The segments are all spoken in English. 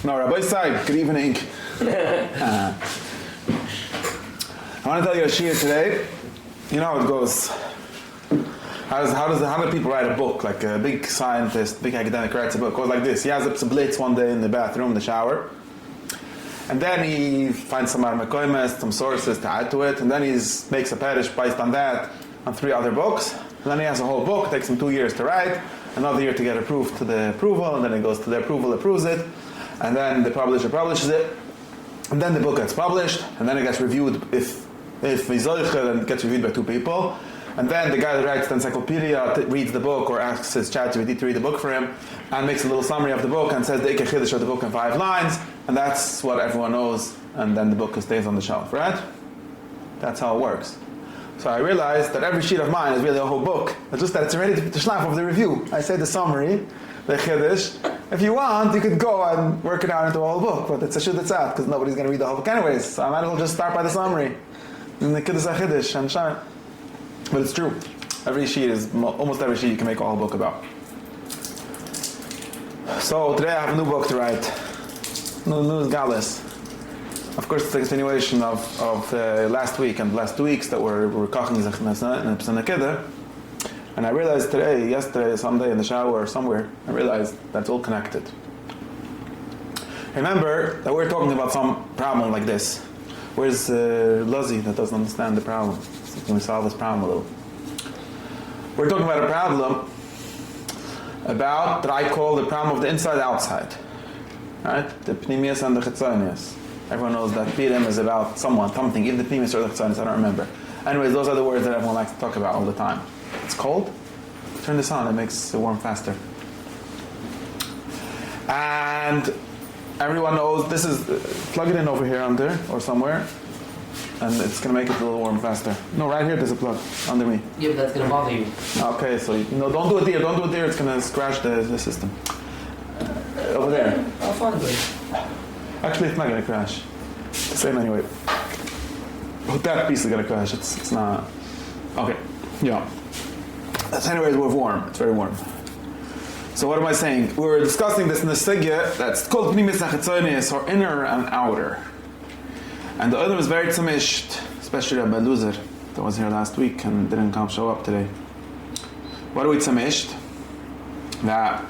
No, Rabbi Side, good evening. I want to tell you a shir today. You know how it goes. How do people write a book? Like a big scientist, big academic writes a book. It goes like this. He has a blitz one day in the bathroom, the shower. And then he finds some armakoimes, some sources to add to it. And then he makes a parish based on that, on 3 other books. And then he has a whole book. It takes him 2 years to write. Another year to get approved to the approval. And then it goes to the approval, approves it. And then the publisher publishes it. And then the book gets published. And then it gets reviewed if he's zoiche, then it gets reviewed by 2 people. And then the guy that writes the encyclopedia reads the book or asks his ChatGPT to read the book for him and makes a little summary of the book and says the Ike Chiddush of the book in 5 lines, and that's what everyone knows, and then the book stays on the shelf, right? That's how it works. So I realized that every sheet of mine is really a whole book. It's just that it's ready to shlaf of the review. I say the summary, the Chiddush. If you want, you could go and work it out into a whole book, but it's a shudatzat, because nobody's going to read the whole book anyways, so I might as well just start by the summary. And the Kiddush HaChiddush, and shine. But it's true. Almost every sheet you can make a whole book about. So today I have a new book to write. New Galis. Of course it's a continuation of last week and the last 2 weeks that we're koching in Pnimiyus. And I realized yesterday, someday in the shower or somewhere, I realized that's all connected. Remember that we're talking about some problem like this. Where's Lowy that doesn't understand the problem? So can we solve this problem a little? We're talking about a problem about that I call the problem of the inside-outside. Right? The pnimiyus and the chitzoniyus. Everyone knows that Purim is about something, either the pnimiyus or the chitzoniyus, I don't remember. Anyways, those are the words that everyone likes to talk about all the time. It's cold? Turn this on, it makes it warm faster. And everyone knows this is, plug it in over here under, or somewhere, and it's going to make it a little warm faster. No, right here there's a plug, under me. Yeah, but that's going to bother you. Okay, so don't do it there, it's going to scratch the system. Over there. I'll find it. Actually, it's not going to crash. The same anyway. But that piece is going to crash, it's not. Okay, yeah. Anyways, we're warm, it's very warm. So what am I saying? We were discussing this in the sugya that's called pnimiyus and chitzoniyus, or inner and outer. And the other was very tzamished, especially Rabbi Lozer, that was here last week and didn't show up today. What are we tzamished? That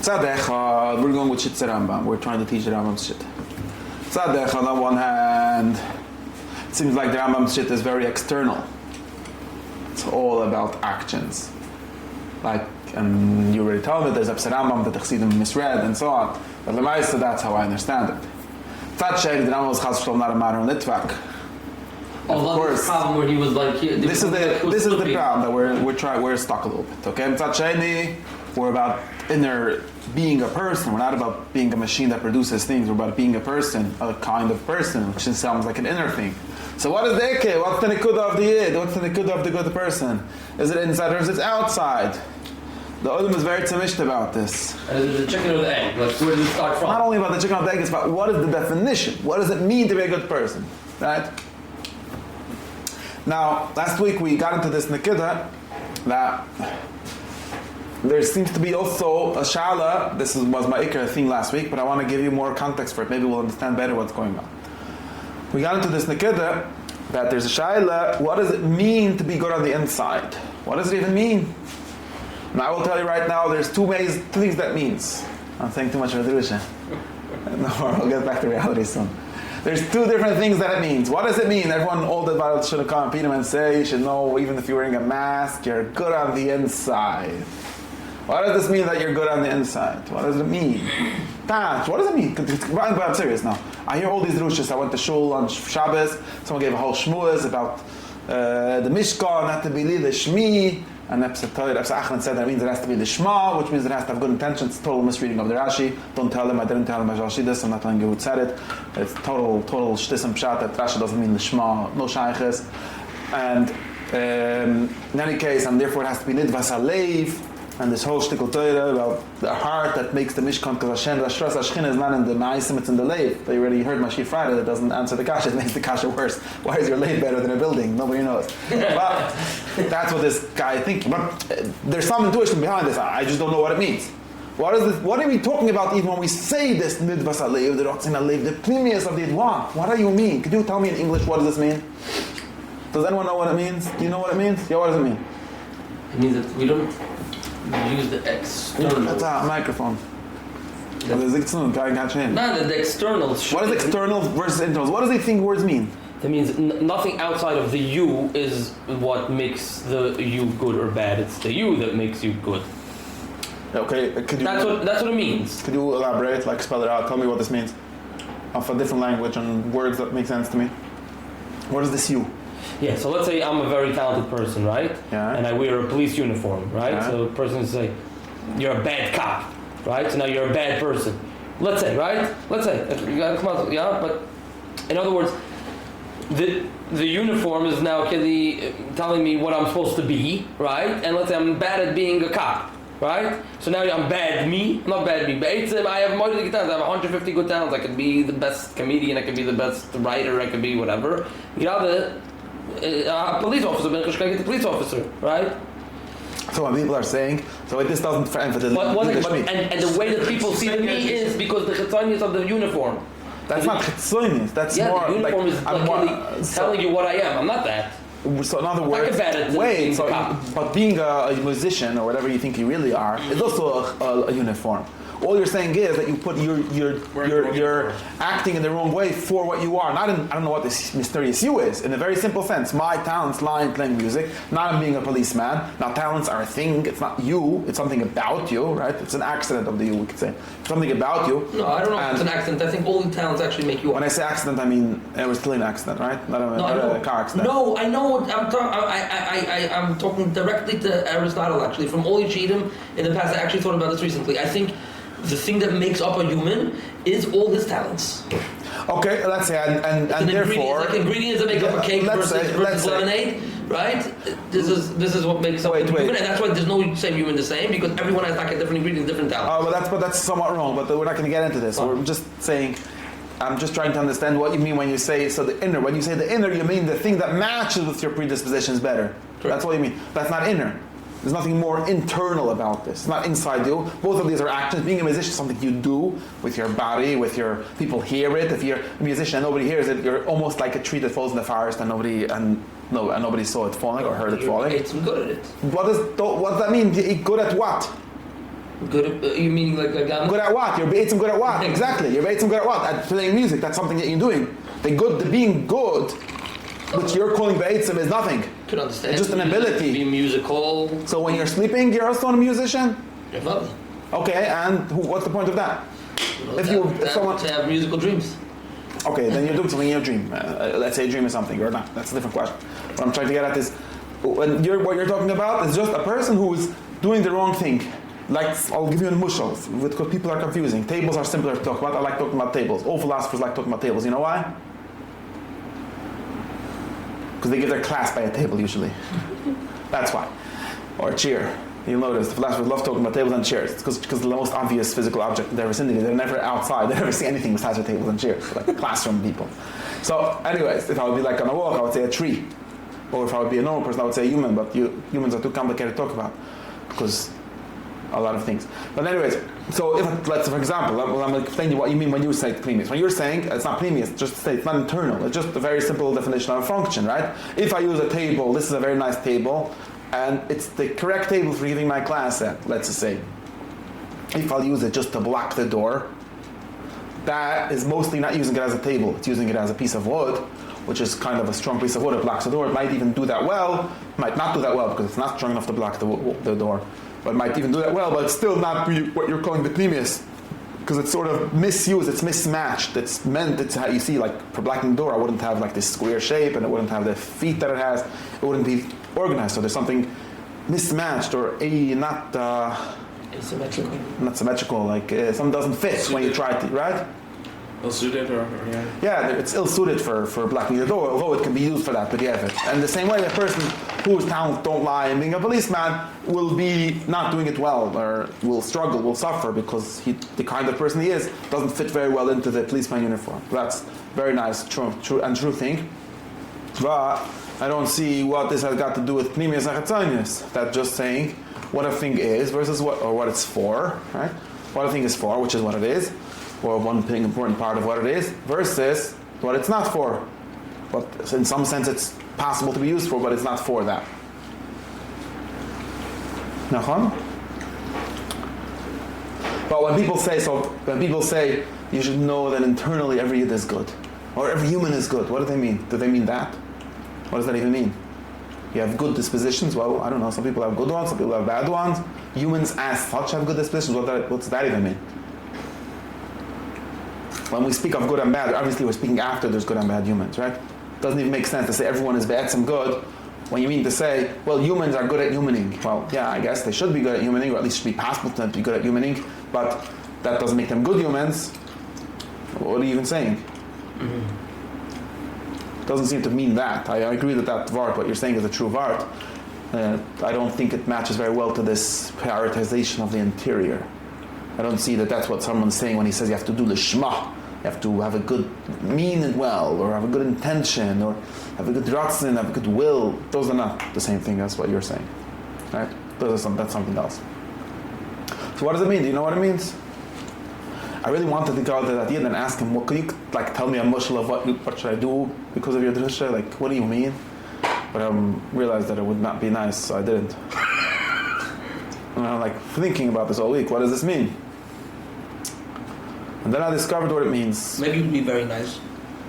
tzad we're going with shit Rambam. We're trying to teach the Rambam's shit. Tzad on one hand, it seems like the Rambam's shit is very external. It's all about actions. And you already told me there's a Rambam that the Chassidim misread and so on. But Lemaisa, that's how I understand it. Tzad Sheikh, the Rambam was Chas V'Shalom not a matter in Litvak. Of course. The problem where he was like... This is the problem that we're stuck a little bit. Okay? Tzad Sheikh, we're about inner being a person. We're not about being a machine that produces things. We're about being a person, a kind of person, which sounds like an inner thing. So what is the Ike? What's the Nekudah of the Yid? What's the Nekudah of the good person? Is it inside or is it outside? The Olam is very tzamished about this. The chicken or the egg? Like, where does it start from? Not only about the chicken or the egg, it's about what is the definition? What does it mean to be a good person? Right? Now, last week we got into this Nekudah that there seems to be also a shala. This was my ikar theme last week, but I want to give you more context for it. Maybe we'll understand better what's going on. We got into this Nekudah that there's a shaila. What does it mean to be good on the inside? What does it even mean? And I will tell you right now, there's two things that means. I'm saying too much of a drusha. No, I'll get back to reality soon. There's 2 different things that it means. What does it mean? Everyone, all the Bible should come and Purim and say, you should know, even if you're wearing a mask, you're good on the inside. What does this mean that you're good on the inside? What does it mean? What does it mean? I'm serious now. I hear all these drushas. I went to shul on Shabbos. Someone gave a whole shmuas about the Mishkan, not to be lishmi. And Achlan said that means it has to be lishma, which means it has to have good intentions. It's total misreading of the Rashi. Don't tell him, I didn't tell him Rashi this, I'm not telling you who said it. It's total shtis and pshat that Rashi doesn't mean lishma, no shayches. And in any case, and therefore it has to be nidvas alev, and this whole shtickle Torah about the heart that makes the Mishkan, because Hashem, Rashras Hashchin is not in the Ma'asim, it's in the Leiv. They already heard Mashiach Friday, that doesn't answer the kasha, it makes the kasha worse. Why is your Leiv better than a building? Nobody knows. But that's what this guy thinks. But there's some intuition behind this. I just don't know what it means. What is this? What are we talking about even when we say this nidvas alev, the rotzin alev, the pnimiyus of the idwan? What do you mean? Could you tell me in English what does this mean? Does anyone know what it means? Do you know what it means? Yeah, what does it mean? It means that we don't use the external. That's a microphone. No, the external. What is external versus internal? What does they think words mean? That means nothing outside of the you is what makes the you good or bad. It's the you that makes you good. Okay, could you... That's what it means. Could you elaborate, like spell it out, tell me what this means? Of a different language and words that make sense to me. What is this you? Yeah, so let's say I'm a very talented person, right? Yeah. And I wear a police uniform, right? Yeah. So the person say, you're a bad cop, right? So now you're a bad person. Let's say, right? Let's say. You gotta come out, yeah? But in other words, the uniform is now telling me what I'm supposed to be, right? And let's say I'm bad at being a cop, right? So now I'm bad me, not bad me, but I have more good talents. I have 150 good talents. I could be the best comedian, I could be the best writer, I could be whatever. A police officer, but I get the police officer, right? So when people are saying, so this doesn't for the English me. And the way that people see the me is because the chitzoniyus of the uniform. That's not chitzoniyus, that's more the uniform like... is telling you what I am. I'm not that. So in other words, but being a musician or whatever you think you really are is also a uniform. All you're saying is that you put you're acting in the wrong way for what you are. Not in, I don't know what this mysterious you is. In a very simple sense, my talents lie in playing music, not in being a policeman. Now talents are a thing. It's not you. It's something about you, right? It's an accident of the you, we could say. Something about you. No, I don't know if it's an accident. I think all the talents actually make you up. When I say accident, I mean it was still an accident, right? Not a car accident. No, I know what I'm talking. I'm talking directly to Aristotle. Actually, from all Yitzchok in the past, I actually thought about this recently. I think the thing that makes up a human is all his talents. Okay, let's say, and therefore... Like ingredients that make up a cake versus lemonade, right? This is what makes up a human, and that's why there's no same human the same, because everyone has like a different ingredient, different talent. But that's somewhat wrong, but we're not going to get into this. Oh. We're just saying... I'm just trying to understand what you mean when you say, so the inner. When you say the inner, you mean the thing that matches with your predispositions better. Correct. That's what you mean. That's not inner. There's nothing more internal about this. It's not inside you. Both of these are actions. Being a musician is something you do with your body, with your people hear it. If you're a musician and nobody hears it, you're almost like a tree that falls in the forest and nobody saw it falling or heard it falling. I'm good at it. What does that mean? Good at what? Good at, you meaning like a good at what? You're good at what? Exactly. You're good at what? At playing music. That's something that you're doing. The being good, which you're calling be'etzim, is nothing. Could understand. It's just an ability. Be musical. So when you're sleeping, you're also a musician? Definitely. Okay, and what's the point of that? To have musical dreams. Okay, then you're doing something in your dream. Let's say a dream is something or not. That's a different question. What I'm trying to get at is, what you're talking about is just a person who is doing the wrong thing. Like, I'll give you a mushal, because people are confusing. Tables are simpler to talk about. I like talking about tables. All philosophers like talking about tables. You know why? Because they give their class by a table, usually. That's why. Or a chair. You'll notice the philosophers love talking about tables and chairs. It's because the most obvious physical object they've ever seen. They're never outside. They never see anything besides their tables and chairs, like classroom people. So, anyways, if I would be like on a walk, I would say a tree. Or if I would be a normal person, I would say a human. But humans are too complicated to talk about, because a lot of things. But anyways, so let's for example, I'm explaining what you mean when you say pnimiyus. When you're saying it's not pnimiyus, just say it's not internal. It's just a very simple definition of a function, right? If I use a table, this is a very nice table, and it's the correct table for giving my class at, let's say. If I'll use it just to block the door, that is mostly not using it as a table. It's using it as a piece of wood, which is kind of a strong piece of wood. It blocks the door. It might even do that well. Might not do that well because it's not strong enough to block the door. But it might even do that well, but it's still not what you're calling the pnimiyus, because it's sort of misused, it's mismatched. It's how you see, like, for blocking the door, I wouldn't have like this square shape, and it wouldn't have the feet that it has. It wouldn't be organized. So there's something mismatched or not asymmetrical. Not symmetrical. Like something doesn't fit when you try to, right? Ill-suited or yeah, it's ill-suited for blocking the door, although it can be used for that, but yeah. And the same way, a person whose talents don't lie in being a policeman will be not doing it well, or will struggle, will suffer, because the kind of person he is doesn't fit very well into the policeman uniform. That's very nice, true thing. But I don't see what this has got to do with pnimiyus and chitzoniyus. That's just saying what a thing is versus what it's for, right? what a thing is for, which is what it is, or one thing important part of what it is, versus what it's not for. But in some sense it's possible to be used for, but it's not for that. Nachon? But when people say you should know that internally every yid is good, or every human is good, what do they mean? Do they mean that? What does that even mean? You have good dispositions? Well, I don't know. Some people have good ones, some people have bad ones. Humans as such have good dispositions. What's that even mean? When we speak of good and bad, obviously we're speaking after there's good and bad humans, right? It doesn't even make sense to say everyone is bad, some good, when you mean to say, well, humans are good at humaning. Well, yeah, I guess they should be good at humaning, or at least it should be possible to be good at humaning, but that doesn't make them good humans. What are you even saying? Mm-hmm. Doesn't seem to mean that. I agree that vart, what you're saying is a true vart. I don't think it matches very well to this prioritization of the interior. I don't see that that's what someone's saying when he says you have to do lishma. You have to have a good mean it well, or have a good intention, or have a good ratzin, have a good will. Those are not the same thing as what you're saying, right? That's something else. So what does it mean? Do you know what it means? I really wanted to go to that yid and ask him, could you tell me a mushal of what should I do because of your drusha? Like, what do you mean? But I realized that it would not be nice, so I didn't. And I'm thinking about this all week. What does this mean? And then I discovered what it means. Maybe it would be very nice.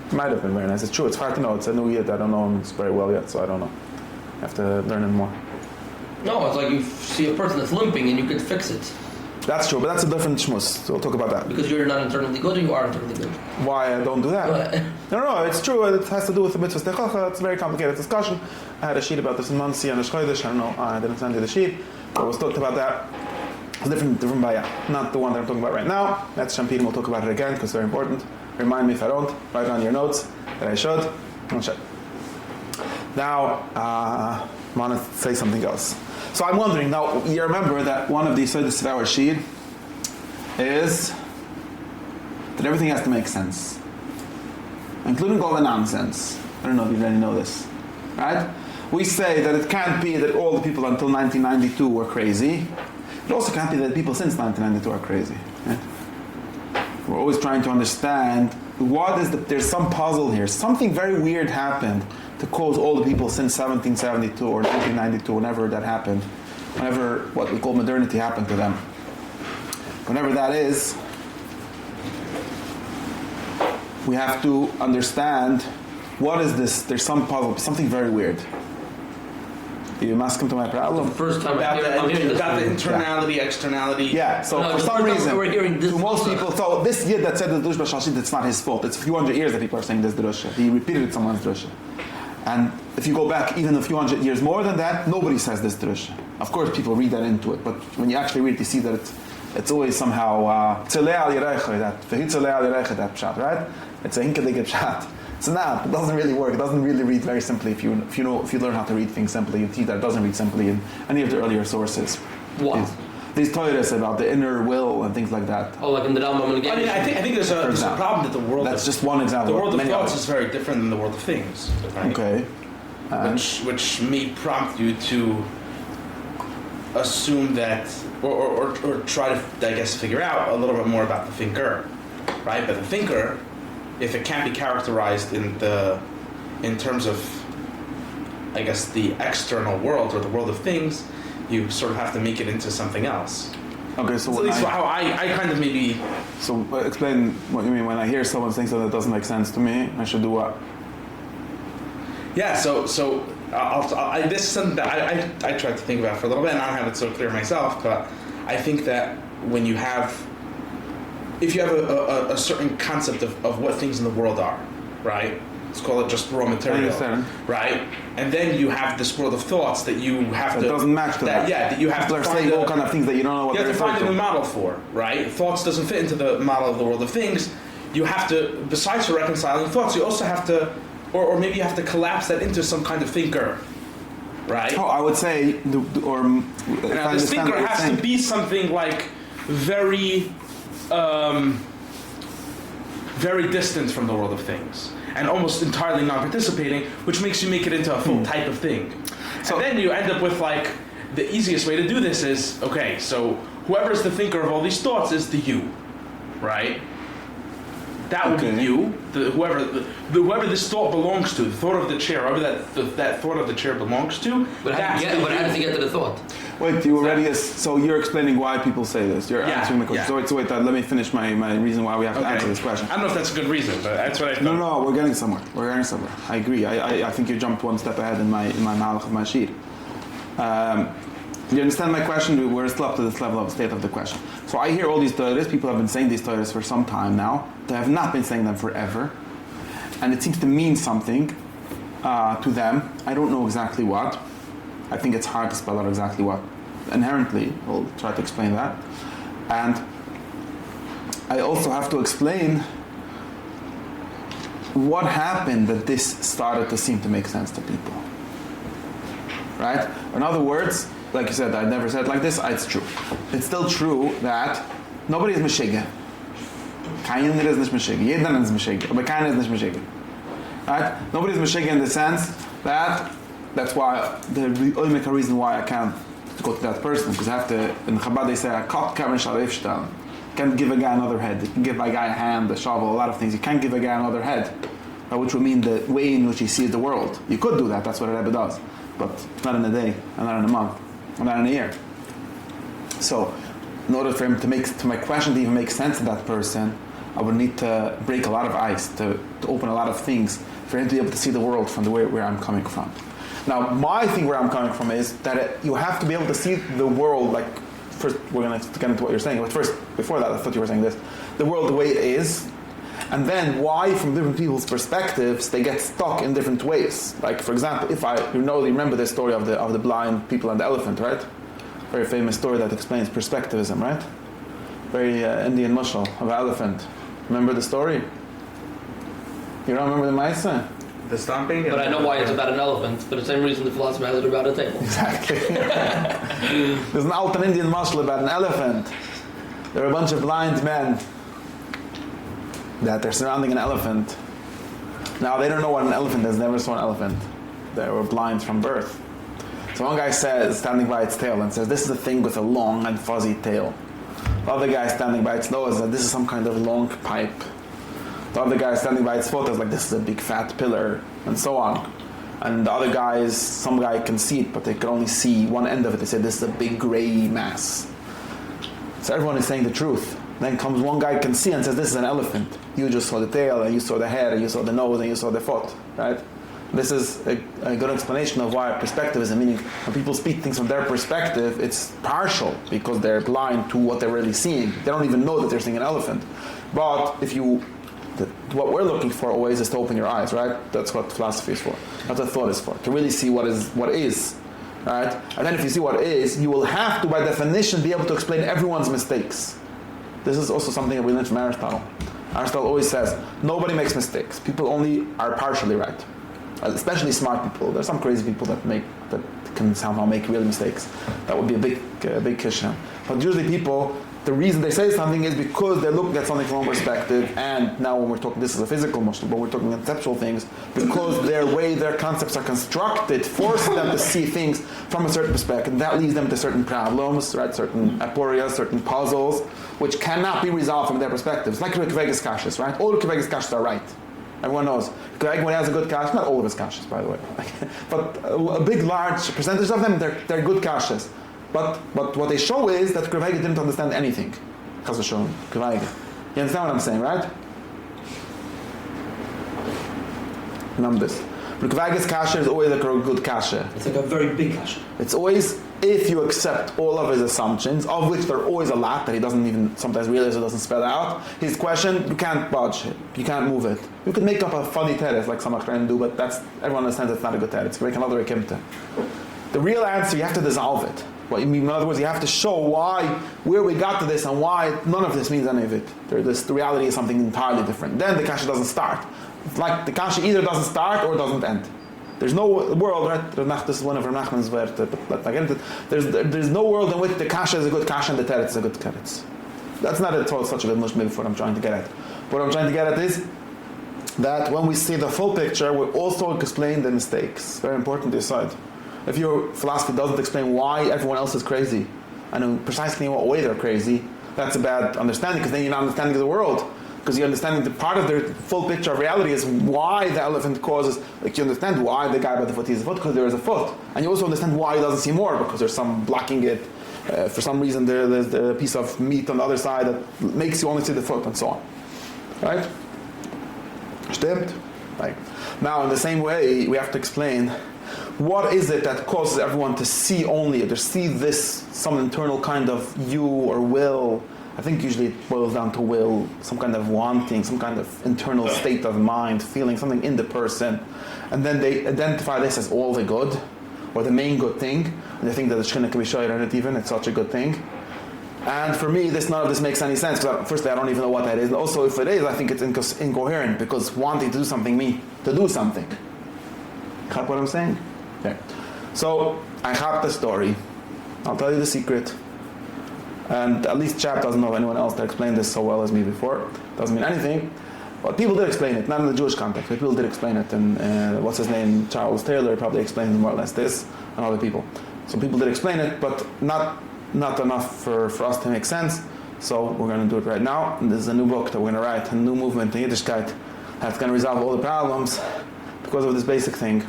It might have been very nice. It's true. It's hard to know. It's a new yid. I don't know him very well yet, so I don't know. I have to learn him more. No, it's like you see a person that's limping and you could fix it. That's true, but that's a different shmuz, so we'll talk about that. Because you're not internally good, or you are internally good? Why I don't do that? No, it's true. It has to do with the mitzvah techacha. It's a very complicated discussion. I had a sheet about this in Muncie and Shchodesh. I don't know. I didn't send you the sheet, but we'll talk about that. It's different baya, not the one that I'm talking about right now. That's Shampidim. We'll talk about it again because it's very important. Remind me if I don't. Write down your notes that I should. I'll check. Now, I want to say something else. So I'm wondering, now you remember that one of the Yisodos of our Shir is that everything has to make sense, including all the nonsense. I don't know if you already know this, right? We say that it can't be that all the people until 1992 were crazy. It also can't be that people since 1992 are crazy. Right? We're always trying to understand there's some puzzle here. Something very weird happened to cause all the people since 1772 or 1992, whenever that happened, whenever what we call modernity happened to them. Whenever that is, we have to understand what is this. There's some puzzle, something very weird. You must come to my problem. The first time about the internality, yeah. Externality. Yeah, so for some reason, we're hearing this to most people, so this yid that said the Drush B'Shashit, it's not his fault. It's a few hundred years that people are saying this Drusha. He repeated someone's Drusha. And if you go back even a few hundred years more than that, nobody says this Drusha. Of course, people read that into it, but when you actually read it, you see that it's always somehow that pshat, right? It's a hinkadig pshat. It's not. It doesn't really work. It doesn't really read very simply. If you learn how to read things simply, you see that it doesn't read simply in any of the earlier sources. What? These Torahs about the inner will and things like that. Oh, like in the Rambam again. I mean, I think there's a problem that the world. That's just one example. The world of many thoughts others. is very different than the world of things. Right? Okay. Which may prompt you to assume that, or try to, I guess, figure out a little bit more about the thinker, right? But the thinker, if it can't be characterized in terms of, I guess, the external world or the world of things, you sort of have to make it into something else. Okay, so at least how I kind of maybe. So explain what you mean when I hear someone saying something that doesn't make sense to me. I should do what? Yeah. So this is something that I tried to think about for a little bit, and I don't have it so clear myself. But I think that when you have, if you have a certain concept of what things in the world are, right? Let's call it just raw material, right? And then you have this world of thoughts that you have to. It doesn't match to that. Yeah, that you have to find all kind of things that you don't know what they're referring to. You have to find a new model for, right? Thoughts doesn't fit into the model of the world of things. You have to, besides for reconciling thoughts, you also have to, or maybe you have to collapse that into some kind of thinker, right? Oh, I would say, now, this thinker has to be something like very, very distant from the world of things, and almost entirely non-participating, which makes you make it into a full type of thing. So and then you end up with like the easiest way to do this is, okay, so whoever's the thinker of all these thoughts is the you, right? That would be you, whoever this thought belongs to, the thought of the chair, whoever that thought of the chair belongs to. But how does he get to the thought? Wait, you already. So you're explaining why people say this. You're answering the question. Yeah. So wait, let me finish my reason why we have to answer this question. I don't know if that's a good reason, but that's what I thought. No, we're getting somewhere. I agree. I think you jumped one step ahead in my malach of my sheet. Do you understand my question? We're still up to this level of state of the question. So I hear all these Torahs. People have been saying these Torahs for some time now. They have not been saying them forever. And it seems to mean something to them. I don't know exactly what. I think it's hard to spell out exactly what. Inherently, we'll try to explain that. And I also have to explain what happened that this started to seem to make sense to people. Right? In other words, like you said, I never said it like this, it's true. It's still true that nobody is Meshige. Keiner ist nicht Meshige. Jeder ist Meshige. Aber keiner ist nicht Meshige. Right? Nobody is Meshige in the sense that that's why the only reason why I can't go to that person, because I have to, in Chabad they say, a kop kavana shalif shtan. You can't give a guy another head. You can give a guy a hand, a shovel, a lot of things. You can't give a guy another head, which would mean the way in which he sees the world. You could do that, that's what a Rebbe does. But not in a day, and not in a month, and not in a year. So, in order for him to my question to even make sense to that person, I would need to break a lot of ice, to open a lot of things, for him to be able to see the world from the way where I'm coming from. Now, my thing where I'm coming from is that you have to be able to see the world, like, first, we're going to get into what you're saying, but first, before that, I thought you were saying this, the world the way it is, and then why, from different people's perspectives, they get stuck in different ways. Like, for example, if you remember the story of the blind people and the elephant, right? Very famous story that explains perspectivism, right? Very Indian mushal of an elephant. Remember the story? You don't remember the Maisa? The stomping? But I know why it's about an elephant, for the same reason the philosopher has it about a table. Exactly. There's an Altan Indian mushal about an elephant. There are a bunch of blind men that they're surrounding an elephant. Now, they don't know what an elephant is, never saw an elephant. They were blind from birth. So one guy says, standing by its tail, and says, this is a thing with a long and fuzzy tail. The other guy standing by its nose says, this is some kind of long pipe. The other guy standing by its foot is like, this is a big fat pillar, and so on. And the other guys, some guy can see it, but they can only see one end of it. They say, this is a big gray mass. So everyone is saying the truth. Then comes one guy can see and says, this is an elephant. You just saw the tail, and you saw the head, and you saw the nose, and you saw the foot, right? This is a good explanation of why perspectivism, meaning when people speak things from their perspective, it's partial, because they're blind to what they're really seeing. They don't even know that they're seeing an elephant. But what we're looking for always is to open your eyes, right? That's what philosophy is for. That's what thought is for. To really see what is. Right? And then if you see what is, you will have to, by definition, be able to explain everyone's mistakes. This is also something that we learned from Aristotle. Aristotle always says, nobody makes mistakes. People only are partially right. Especially smart people. There's some crazy people that can somehow make real mistakes. That would be a big kishna. But usually people, the reason they say something is because they're looking at something from one perspective, and now when we're talking, this is a physical motion, but we're talking conceptual things, because their concepts are constructed, forcing them to see things from a certain perspective. That leads them to certain problems, right? Certain aporias, certain puzzles, which cannot be resolved from their perspectives. Like Kvegas kashas, right? All the Kvegas kashas are right. Everyone knows. When he has a good kash, not all of his kashas, by the way, but a big, large percentage of them, they're good kashas. But what they show is that Kvegas didn't understand anything. Chas v'sholom, Kvegas. You understand what I'm saying, right? Remember this. But Kvegas kasha is always a good kasha. It's like a very big kasha. It's always, if you accept all of his assumptions, of which there are always a lot that he doesn't even sometimes realize or doesn't spell out, his question, you can't budge it. You can't move it. You could make up a funny teretz like some Achrayim do, but everyone understands that's not a good teretz. You make another ekimta. The real answer, you have to dissolve it. In other words, you have to show where we got to this, and why none of this means any of it. The reality is something entirely different. Then the kasha doesn't start. It's like the kasha either doesn't start or doesn't end. There's no world, right? This is one of Rav Nachman's words. There's no world in which the kasha is a good kasha and the teretz is a good teretz. That's not at all such a good much maybe for what I'm trying to get at. What I'm trying to get at is that when we see the full picture, we also explain the mistakes. Very important to decide. if your philosophy doesn't explain why everyone else is crazy, and precisely in what way they're crazy, that's a bad understanding, because then you're not understanding the world. Because you're understanding the part of the full picture of reality is why the elephant causes, like you understand why the guy by the foot sees a foot, because there is a foot. And you also understand why he doesn't see more, because there's some blocking it. For some reason there's a piece of meat on the other side that makes you only see the foot, and so on. Right? Stimmt? Right. Now in the same way, we have to explain what is it that causes everyone to see only, to see this, some internal kind of you or will. I think usually it boils down to will, some kind of wanting, some kind of internal state of mind, feeling something in the person. And then they identify this as all the good, or the main good thing. And they think that the Shekhinah can be shared on it even, it's such a good thing. And for me, none of this makes any sense, because firstly, I don't even know what that is. And also, if it is, I think it's incoherent, because wanting to do something means to do something. Got what I'm saying? Okay. So, I have the story. I'll tell you the secret. And at least Chap doesn't know anyone else that explained this so well as me before. Doesn't mean anything. But people did explain it, not in the Jewish context, but people did explain it. And what's his name? Charles Taylor probably explained more or less this, and other people. So people did explain it, but not enough for us to make sense. So we're going to do it right now. And this is a new book that we're going to write, a new movement in Yiddishkeit that's going to resolve all the problems because of this basic thing.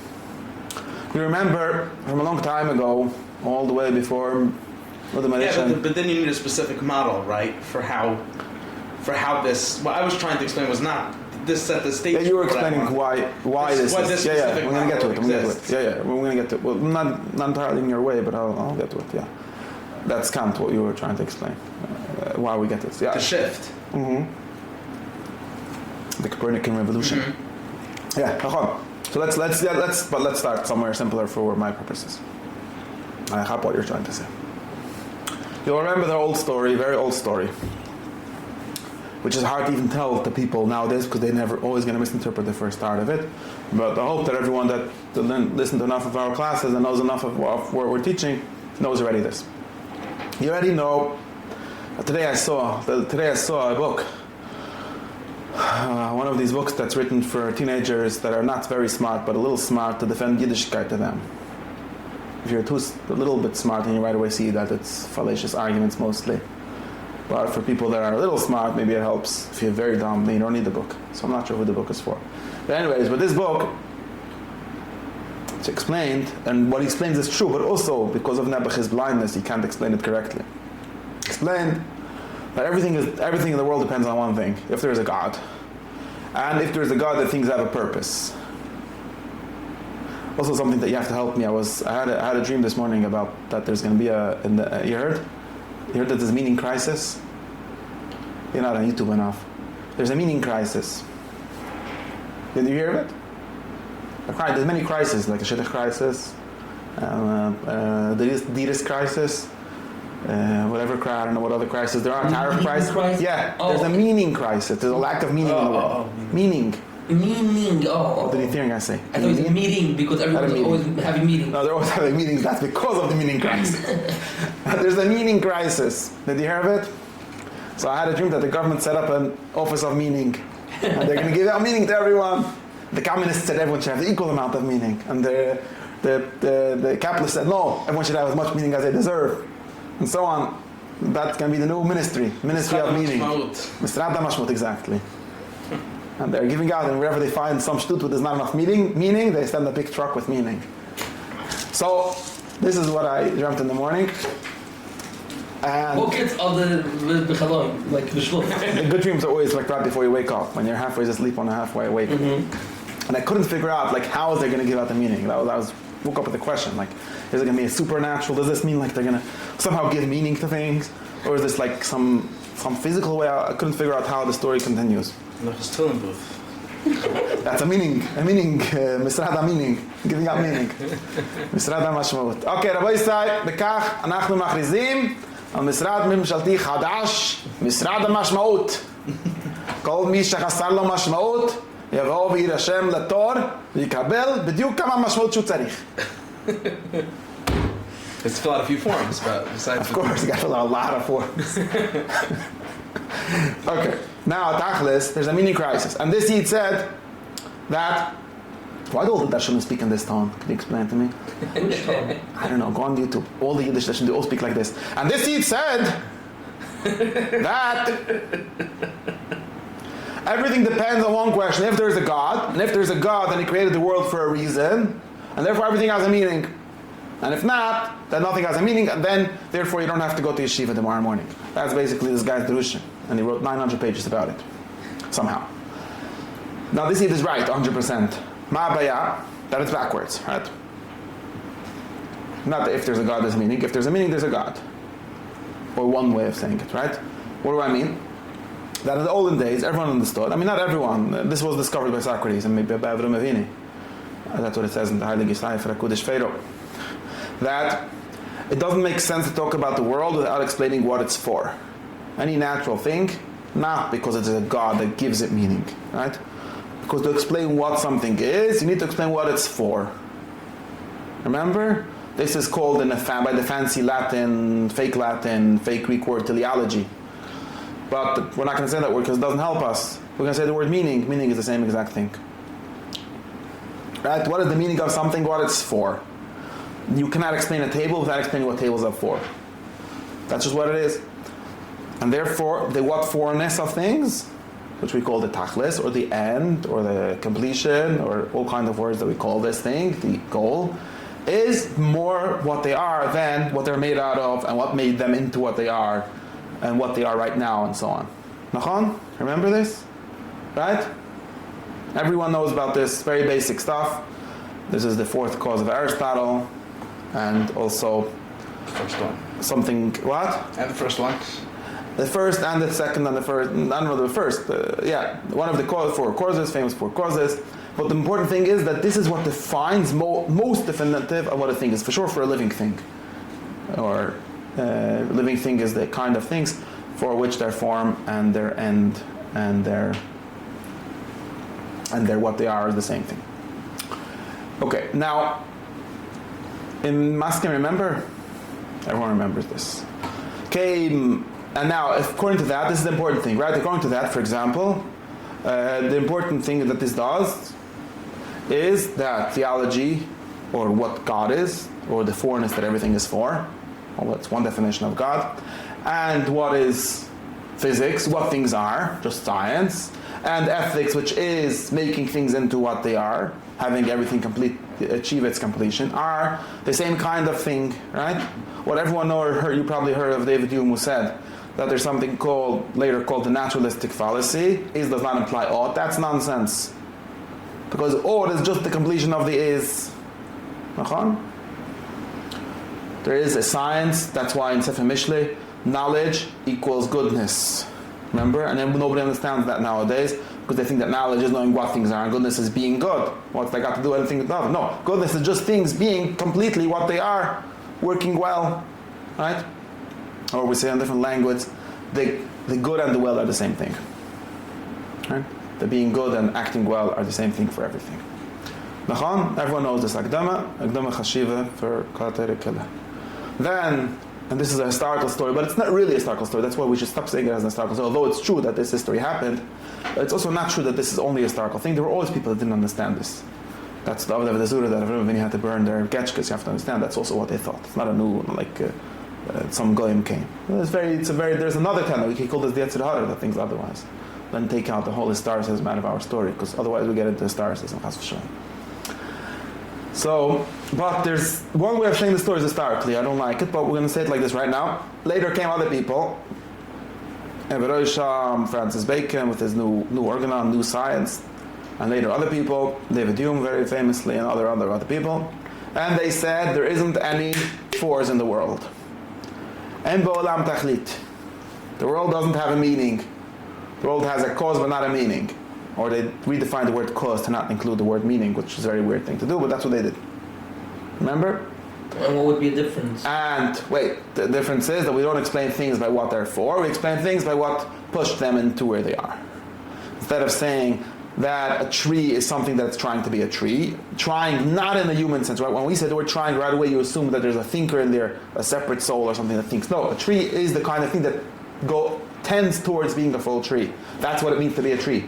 We remember from a long time ago, all the way before the meditation. Yeah, but then you need a specific model, right? For how this. What I was trying to explain was not this set the stage. Yeah, you were explaining why this is. Yeah, we're going to get to it. We're going to get to it. Well, not entirely in your way, but I'll get to it. Yeah, that's kind of what you were trying to explain. Why we get this? Yeah, the shift. Mm-hmm. The Copernican revolution. Mm-hmm. Yeah. So let's start somewhere simpler for my purposes. I have what you're trying to say. You'll remember the old story, very old story, which is hard to even tell to people nowadays because they're never always going to misinterpret the first part of it. But I hope that everyone that listened to enough of our classes and knows enough of what we're teaching knows already this. You already know. Today I saw a book, one of these books that's written for teenagers that are not very smart but a little smart to defend Yiddishkeit to them. If you're a little bit smart, then you right away see that it's fallacious arguments mostly. But for people that are a little smart, maybe it helps. If you're very dumb, then you don't need the book. So I'm not sure who the book is for. But anyways, with this book, it's explained, and what he explains is true, but also because of Nebuchadnezzar's blindness, he can't explain it correctly. Explained that everything in the world depends on one thing: if there is a God, and if there is a God, that things have a purpose. Also, something that you have to help me. I had a dream this morning about that. There's going to be you heard that there's a meaning crisis. You're not on YouTube enough. There's a meaning crisis. Did you hear of it? There's many crises, like the Shidduch crisis, the Didis crisis, whatever. I don't know what other crises there are. Tariff crisis. Yeah, there's a meaning crisis. There's a lack of meaning in the world. Meaning. What did you think I say? I thought it was a meeting because everyone's always having meetings. No, they're always having meetings. That's because of the meaning crisis. There's a meaning crisis. Did you hear of it? So I had a dream that the government set up an office of meaning, and they're going to give out meaning to everyone. The communists said everyone should have the equal amount of meaning, and the capitalists said no, everyone should have as much meaning as they deserve, and so on. That's going to be the new ministry of meaning. Misrad HaMashmut, exactly. And they're giving out, and wherever they find some shtut with there's not enough meaning, they send a big truck with meaning. So, this is what I dreamt in the morning. And what kids are the like the shluch? The good dreams are always like right before you wake up, when you're halfway asleep on a halfway awake. Mm-hmm. And I couldn't figure out like how is they going to give out the meaning. I woke up with the question like, is it going to be a supernatural? Does this mean like they're going to somehow give meaning to things, or is this like some physical way? I couldn't figure out how the story continues. That's a meaning, Misrad HaMeaning, giving out meaning. Misrad HaMashmaut. Okay, Rabbi Yisai, בכך אנחנו מכריזים על משרד ממשלתי חדש, משרד המשמעות. כל מי שחסר לו משמעות, יבוא ויירשם לתור, ויקבל בדיוק כמה משמעות שהוא צריך. It's fill out a few forms, but besides... Of course, you got to fill out a lot of forms. Okay, now Tachlis, there's a meaning crisis. And this Yid said that Why do all the Dashanim speak in this tone? Can you explain to me? Which tone? I don't know. Go on YouTube. All the Yiddish Dashanim, they all speak like this. And this Yid said that everything depends on one question. If there's a God, and if there's a God, then He created the world for a reason, and therefore everything has a meaning. And if not, then nothing has a meaning, and then, therefore, you don't have to go to yeshiva tomorrow morning. That's basically this guy's Derusha. And he wrote 900 pages about it. Somehow. Now, this Yid is right, 100%. Ma'abaya, that it's backwards, right? Not that if there's a God, there's a meaning. If there's a meaning, there's a God. Or one way of saying it, right? What do I mean? That in the olden days, everyone understood. I mean, not everyone. This was discovered by Socrates and maybe by Avram Avinu. That's what it says in the Heilige Sefer HaKudesh Pharaoh. That it doesn't make sense to talk about the world without explaining what it's for. Any natural thing, not because it's a God that gives it meaning, right? Because to explain what something is, you need to explain what it's for. Remember? This is called by the fancy Latin, fake Greek word teleology. But we're not going to say that word because it doesn't help us. We're going to say the word meaning. Meaning is the same exact thing. Right? What is the meaning of something? What it's for. You cannot explain a table without explaining what tables are for. That's just what it is. And therefore, the what for-ness of things, which we call the tachlis, or the end, or the completion, or all kinds of words that we call this thing, the goal, is more what they are than what they're made out of, and what made them into what they are, and what they are right now, and so on. Nachon? Remember this? Right? Everyone knows about this very basic stuff. This is the fourth cause of Aristotle, and also First one. something, what? And the first one. The first and the second and the first, I don't know, the first, one of the four causes, famous four causes. But the important thing is that this is what defines most definitive of what a thing is, for sure for a living thing. Or living thing is the kind of things for which their form and their end and their what they are is the same thing. Okay, now, in Maskim, remember? Everyone remembers this. Okay, and now, according to that, this is the important thing, right? According to that, for example, the important thing that this does is that theology, or what God is, or the forness that everything is for, well, that's one definition of God, and what is physics, what things are, just science, and ethics, which is making things into what they are, having everything achieve its completion, are the same kind of thing, right? What everyone you probably heard of David Hume, who said that there's something later called the naturalistic fallacy. Is does not imply ought. That's nonsense. Because ought is just the completion of the is. There is a science, that's why in Sefer Mishlei, knowledge equals goodness. Remember? And then nobody understands that nowadays, because they think that knowledge is knowing what things are, and goodness is being good. What's that got to do with anything with love? No, goodness is just things being completely what they are, working well. Right? Or we say in different language, the good and the well are the same thing. Right? The being good and acting well are the same thing for everything. Nachon, everyone knows this Akdama Chashiva for Kalatere Kila. Then, and this is a historical story, but it's not really a historical story. That's why we should stop saying it as an historical story. Although it's true that this history happened, it's also not true that this is only a historical thing. There were always people that didn't understand this. That's the Avda V'Dazura that when you had to burn their getchkas, you have to understand that's also what they thought. It's not a new, some goyim came. There's another Tanya, we can call this the Yetzer Hara, that thinks otherwise. Then take out the whole historicism out of our story, because otherwise we get into historicism. So, but there's one way of saying the story is historically. I don't like it, but we're going to say it like this right now. Later came other people. Francis Bacon with his new organon, new science. And later other people, David Hume very famously, and other people. And they said there isn't any force in the world. En bo'olam tachlit. The world doesn't have a meaning. The world has a cause but not a meaning. Or they redefined the word cause to not include the word meaning, which is a very weird thing to do, but that's what they did. Remember? And what would be the difference? And the difference is that we don't explain things by what they're for, we explain things by what pushed them into where they are. Instead of saying that a tree is something that's trying to be a tree, trying not in the human sense, right? When we say the word trying, right away you assume that there's a thinker in there, a separate soul or something that thinks. No, a tree is the kind of thing that tends towards being a full tree. That's what it means to be a tree.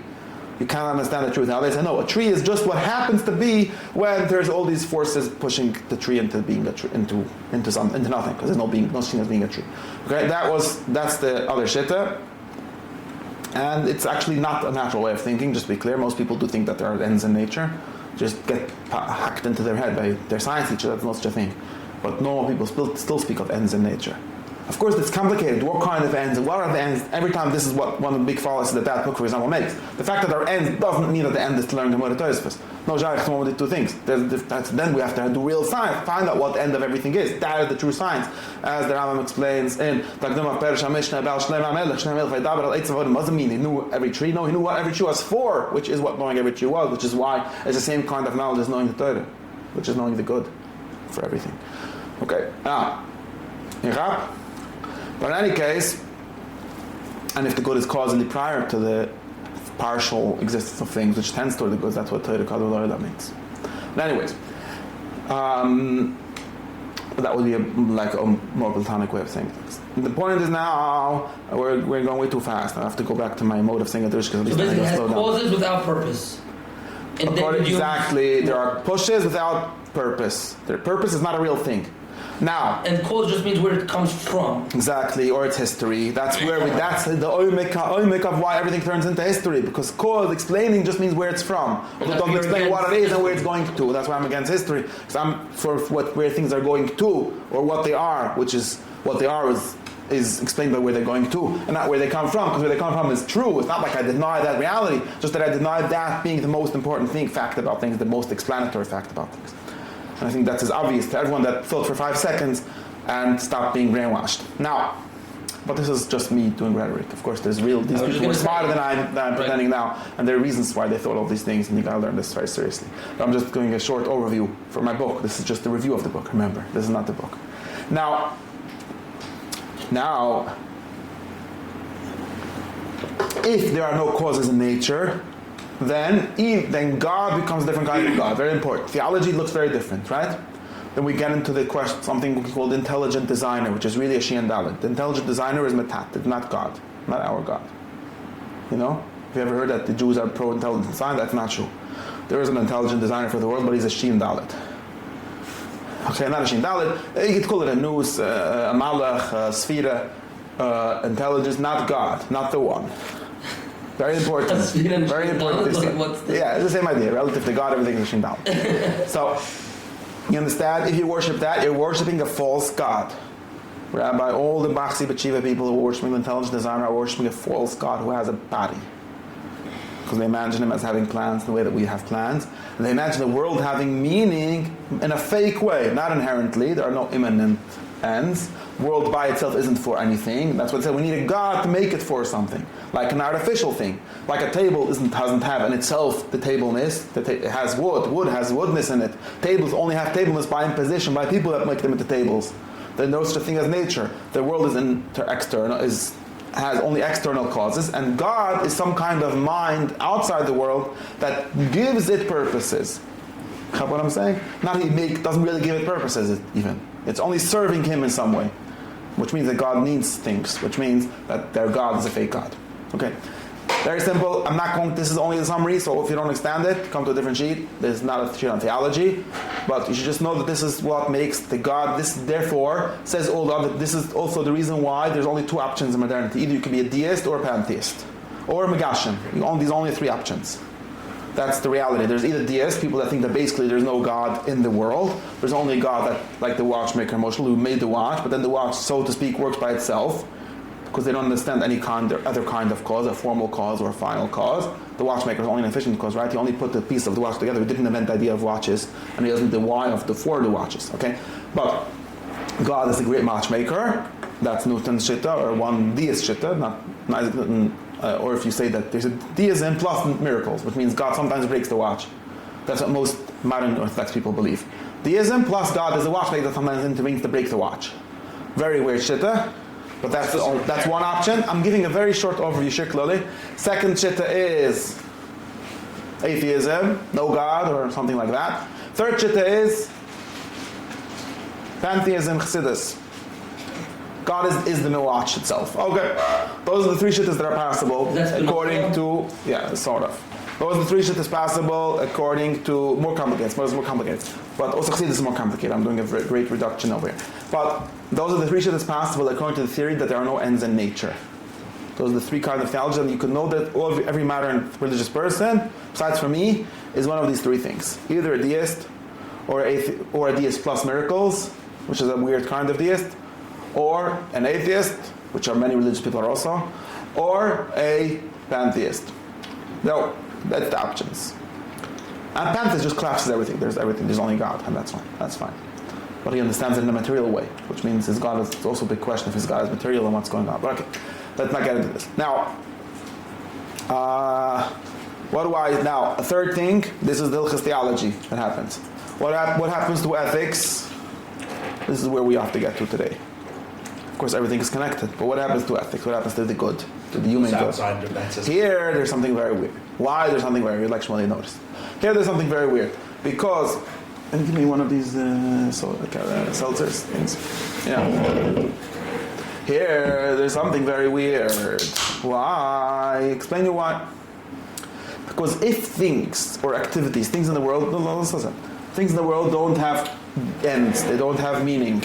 you can't understand the truth. Now they say, no, a tree is just what happens to be when there's all these forces pushing the tree into being into nothing, because there's no such thing as being a tree. Okay, that's the other shitta. And it's actually not a natural way of thinking, just to be clear. Most people do think that there are ends in nature. Just get hacked into their head by their science teacher, that's not such a thing. But normal people still speak of ends in nature. Of course, it's complicated. What kind of ends? And what are the ends? Every time, this is what one of the big fallacies that book, for example, makes. The fact that there are ends doesn't mean that the end is to learn the matanos. No, it's one of the two things. Then we have to do real science, find out what the end of everything is. That is the true science. As the Rambam explains in Takdim of Perish HaMishnah about Shnei HaMelech, Shnei HaMelech Vaydaber al Eitz Avodim, doesn't mean he knew every tree. No, he knew what every tree was for, which is what knowing every tree was, which is why it's the same kind of knowledge as knowing the Torah, which is knowing the good for everything. Okay, now, but in any case, and if the good is causally prior to the partial existence of things, which tends toward the good, that's what Torah Kadol means. But anyways, that would be like a more platonic way of saying things. The point is now, we're going way too fast. I have to go back to my mode of saying Adrish, because at least I can slow down. Causes without purpose. Exactly, there are pushes without purpose. Their purpose is not a real thing. Now, and cause just means where it comes from. Exactly, or its history. That's that's the oimik of why everything turns into history. Because cause, explaining, just means where it's from. It doesn't explain what it is and where it's going to. That's why I'm against history. Because I'm for where things are going to, or what they are, which is what they are is explained by where they're going to, and not where they come from. Because where they come from is true. It's not like I deny that reality, just that I deny that being the most important fact about things, the most explanatory fact about things. And I think that's as obvious to everyone that thought for 5 seconds and stopped being brainwashed. Now, but this is just me doing rhetoric. Of course, these people are smarter than I'm pretending now, and there are reasons why they thought all these things, and you gotta learn this very seriously. But I'm just doing a short overview for my book. This is just a review of the book, remember. This is not the book. Now, if there are no causes in nature, then God becomes a different kind of God. Very important. Theology looks very different, right? Then we get into the question, something called intelligent designer, which is really a Shi and Dalet. The intelligent designer is metat, not God, not our God. You know? Have you ever heard that the Jews are pro-intelligent design? That's not true. There is an intelligent designer for the world, but he's a Shi and Dalet. Okay, not a Shi and Dalet. You could call it a nous, a malach, a sphira, intelligence, not God, not the one. Very important. Very important. It's the same idea. Relative to God, everything is Shin Dalet. So, you understand? If you worship that, you're worshipping a false God. Rabbi, all the Bachsi Bachiva people who are worshipping the intelligent designer are worshipping a false God who has a body. Because they imagine him as having plans the way that we have plans. And they imagine the world having meaning in a fake way, not inherently. There are no immanent ends. World by itself isn't for anything. That's what they say. We need a God to make it for something, like an artificial thing. Like a table doesn't have in itself the tableness. It has wood. Wood has woodness in it. Tables only have tableness by imposition, by people that make them into tables. There's no such a thing as nature. The world is external, has only external causes, and God is some kind of mind outside the world that gives it purposes. Know what I'm saying? Not doesn't really give it purposes even. It's only serving him in some way, which means that God needs things, which means that their God is a fake God. Okay, very simple. This is only the summary, so if you don't understand it, come to a different sheet. This is not a sheet on theology, but you should just know that this is what makes the God. This therefore says all the other. This is also the reason why there's only 2 options in modernity. Either you can be a deist or a pantheist, or a Megashim. These are only 3 options. That's the reality. There's either deists, people that think that basically there's no God in the world. There's only God that, like the watchmaker Moshe, who made the watch, but then the watch, so to speak, works by itself because they don't understand any other kind of cause, a formal cause or a final cause. The watchmaker is only an efficient cause, right? He only put the piece of the watch together. He didn't invent the idea of watches, and he doesn't the why of the for the watches. Okay, but God is a great watchmaker. That's Newton's shitta, or one deist shitta, or if you say that there's a deism plus miracles, which means God sometimes breaks the watch. That's what most modern Orthodox people believe. Deism plus God is a watchmaker that sometimes intervenes to break the watch. Very weird shitta, but that's one option. I'm giving a very short overview, Shikloli. Second shitta is atheism, no God, or something like that. Third shitta is pantheism, Chassidus. God is the watch itself. Okay, those are the 3 shittas that are possible according to, sort of. Those are the three shittas possible according to more complicated. What is more complicated? But also Chassidus is more complicated. I'm doing a great reduction over here. But those are the three shittas possible according to the theory that there are no ends in nature. Those are the three kinds of theology, and you can know that every modern religious person, besides for me, is one of these three things: either a deist, or a deist plus miracles, which is a weird kind of deist, or an atheist, which are many religious people are also, or a pantheist. No, that's the options. And pantheist just collapses everything. There's everything. There's only God, and that's fine. That's fine. But he understands it in a material way, which means his God is also a big question if his God is material and what's going on. But okay, let's not get into this. Now, now, a third thing, this is the Hilchos theology that happens. What happens to ethics? This is where we have to get to today. Of course, everything is connected, but what happens to ethics? What happens to the good, to the human good? Here, there's something very weird. Why there's something very weird, like Shmuley noticed. Here, there's something very weird, because, and give me one of these seltzers things. Yeah. Here, there's something very weird. Why? Explain you why. Because if things or activities, things in the world, things in the world don't have ends, they don't have meaning.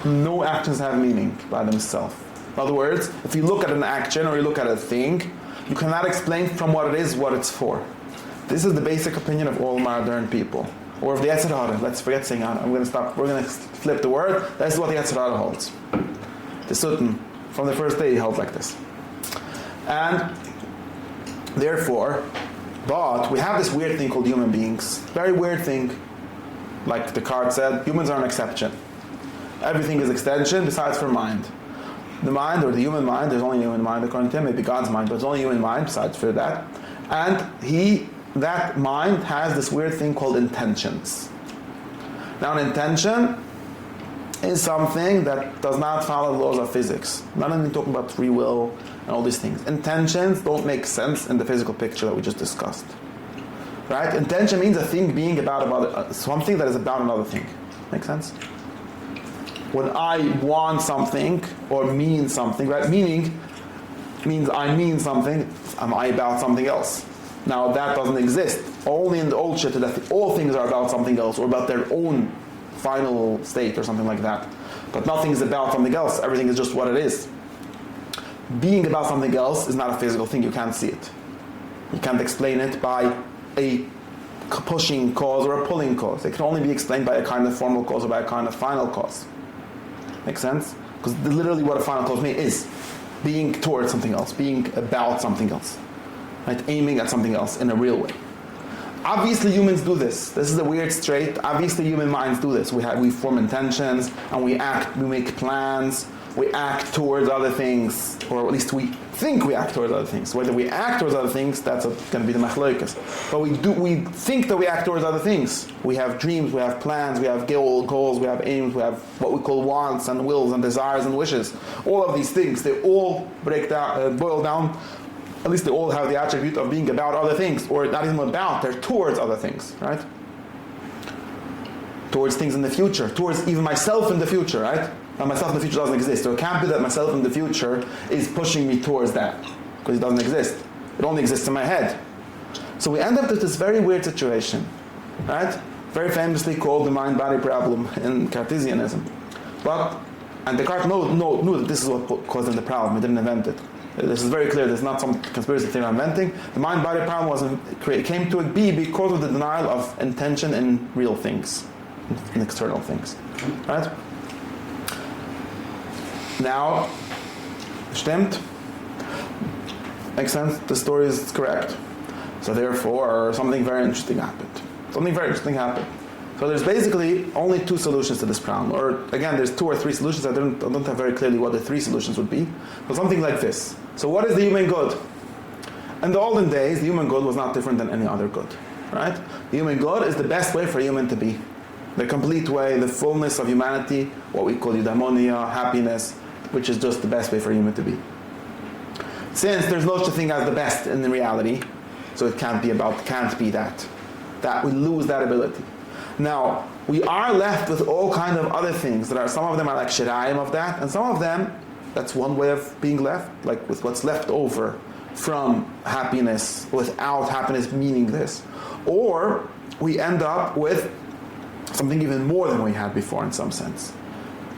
No actions have meaning by themselves. In other words, if you look at an action or you look at a thing, you cannot explain from what it is what it's for. This is the basic opinion of all modern people. Or if the Yetzer Hara, let's forget saying I'm going to stop, we're going to flip the word, that's what the Yetzer Hara holds. The Sutton, from the first day, he held like this. And therefore, but we have this weird thing called human beings. Very weird thing. Like the card said, humans are an exception. Everything is extension besides for mind. The mind, or the human mind, there's only human mind according to him, maybe God's mind, but it's only human mind besides for that. And that mind has this weird thing called intentions. Now an intention is something that does not follow the laws of physics. Not only talking about free will and all these things. Intentions don't make sense in the physical picture that we just discussed. Right? Intention means a thing being about something that is about another thing. Make sense? When I want something or mean something, right? Meaning means I mean something, am I about something else? Now that doesn't exist. Only in the old shit that all things are about something else or about their own final state or something like that. But nothing is about something else. Everything is just what it is. Being about something else is not a physical thing. You can't see it. You can't explain it by a pushing cause or a pulling cause. It can only be explained by a kind of formal cause or by a kind of final cause. Make sense? Because literally what a final cause means is being towards something else, being about something else, right? Aiming at something else in a real way. Obviously humans do this. This is the weird trait. Obviously human minds do this. We form intentions and we act, we make plans, we act towards other things, or at least we think we act towards other things. Whether we act towards other things, that's going to be the machlokas. But we think that we act towards other things. We have dreams, we have plans, we have goals, we have aims, we have what we call wants and wills and desires and wishes. All of these things, they all boil down, at least they all have the attribute of being about other things, or not even about, they're towards other things, right? Towards things in the future, towards even myself in the future, right? Now myself in the future doesn't exist, so it can't be that myself in the future is pushing me towards that, because it doesn't exist. It only exists in my head. So we end up with this very weird situation, right? Very famously called the mind-body problem in Cartesianism. And Descartes knew that this is what caused him the problem. He didn't invent it. This is very clear. This is not some conspiracy theory I'm inventing. The mind-body problem came to be because of the denial of intention in real things, in external things, right? Now, stimmt? Makes sense? The story is correct. So therefore, something very interesting happened. So there's basically only two solutions to this problem. Or again, there's two or three solutions. I don't have very clearly what the three solutions would be. But something like this. So what is the human good? In the olden days, the human good was not different than any other good. Right? The human good is the best way for a human to be. The complete way, the fullness of humanity, what we call eudaimonia, happiness, which is just the best way for a human to be. Since there's no such thing as the best in the reality, so it can't be that. That we lose that ability. Now, we are left with all kind of other things that are, some of them are like shirayim of that, and some of them, that's one way of being left, like with what's left over from happiness without happiness meaning this, or we end up with something even more than we had before in some sense.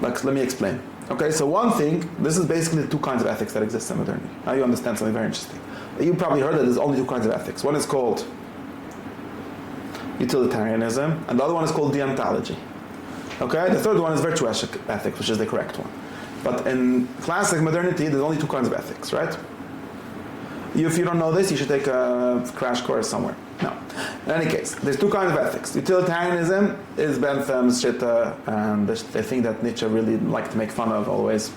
Like, let me explain. Okay, so one thing, this is basically the two kinds of ethics that exist in modernity. Now you understand something very interesting. You probably heard that there's only two kinds of ethics. One is called utilitarianism, and the other one is called deontology. Okay, the third one is virtuous ethics, which is the correct one. But in classic modernity, there's only two kinds of ethics, right? If you don't know this, you should take a crash course somewhere. No. In any case, there's two kinds of ethics. Utilitarianism is Bentham's shitta, and the thing that Nietzsche really liked to make fun of always.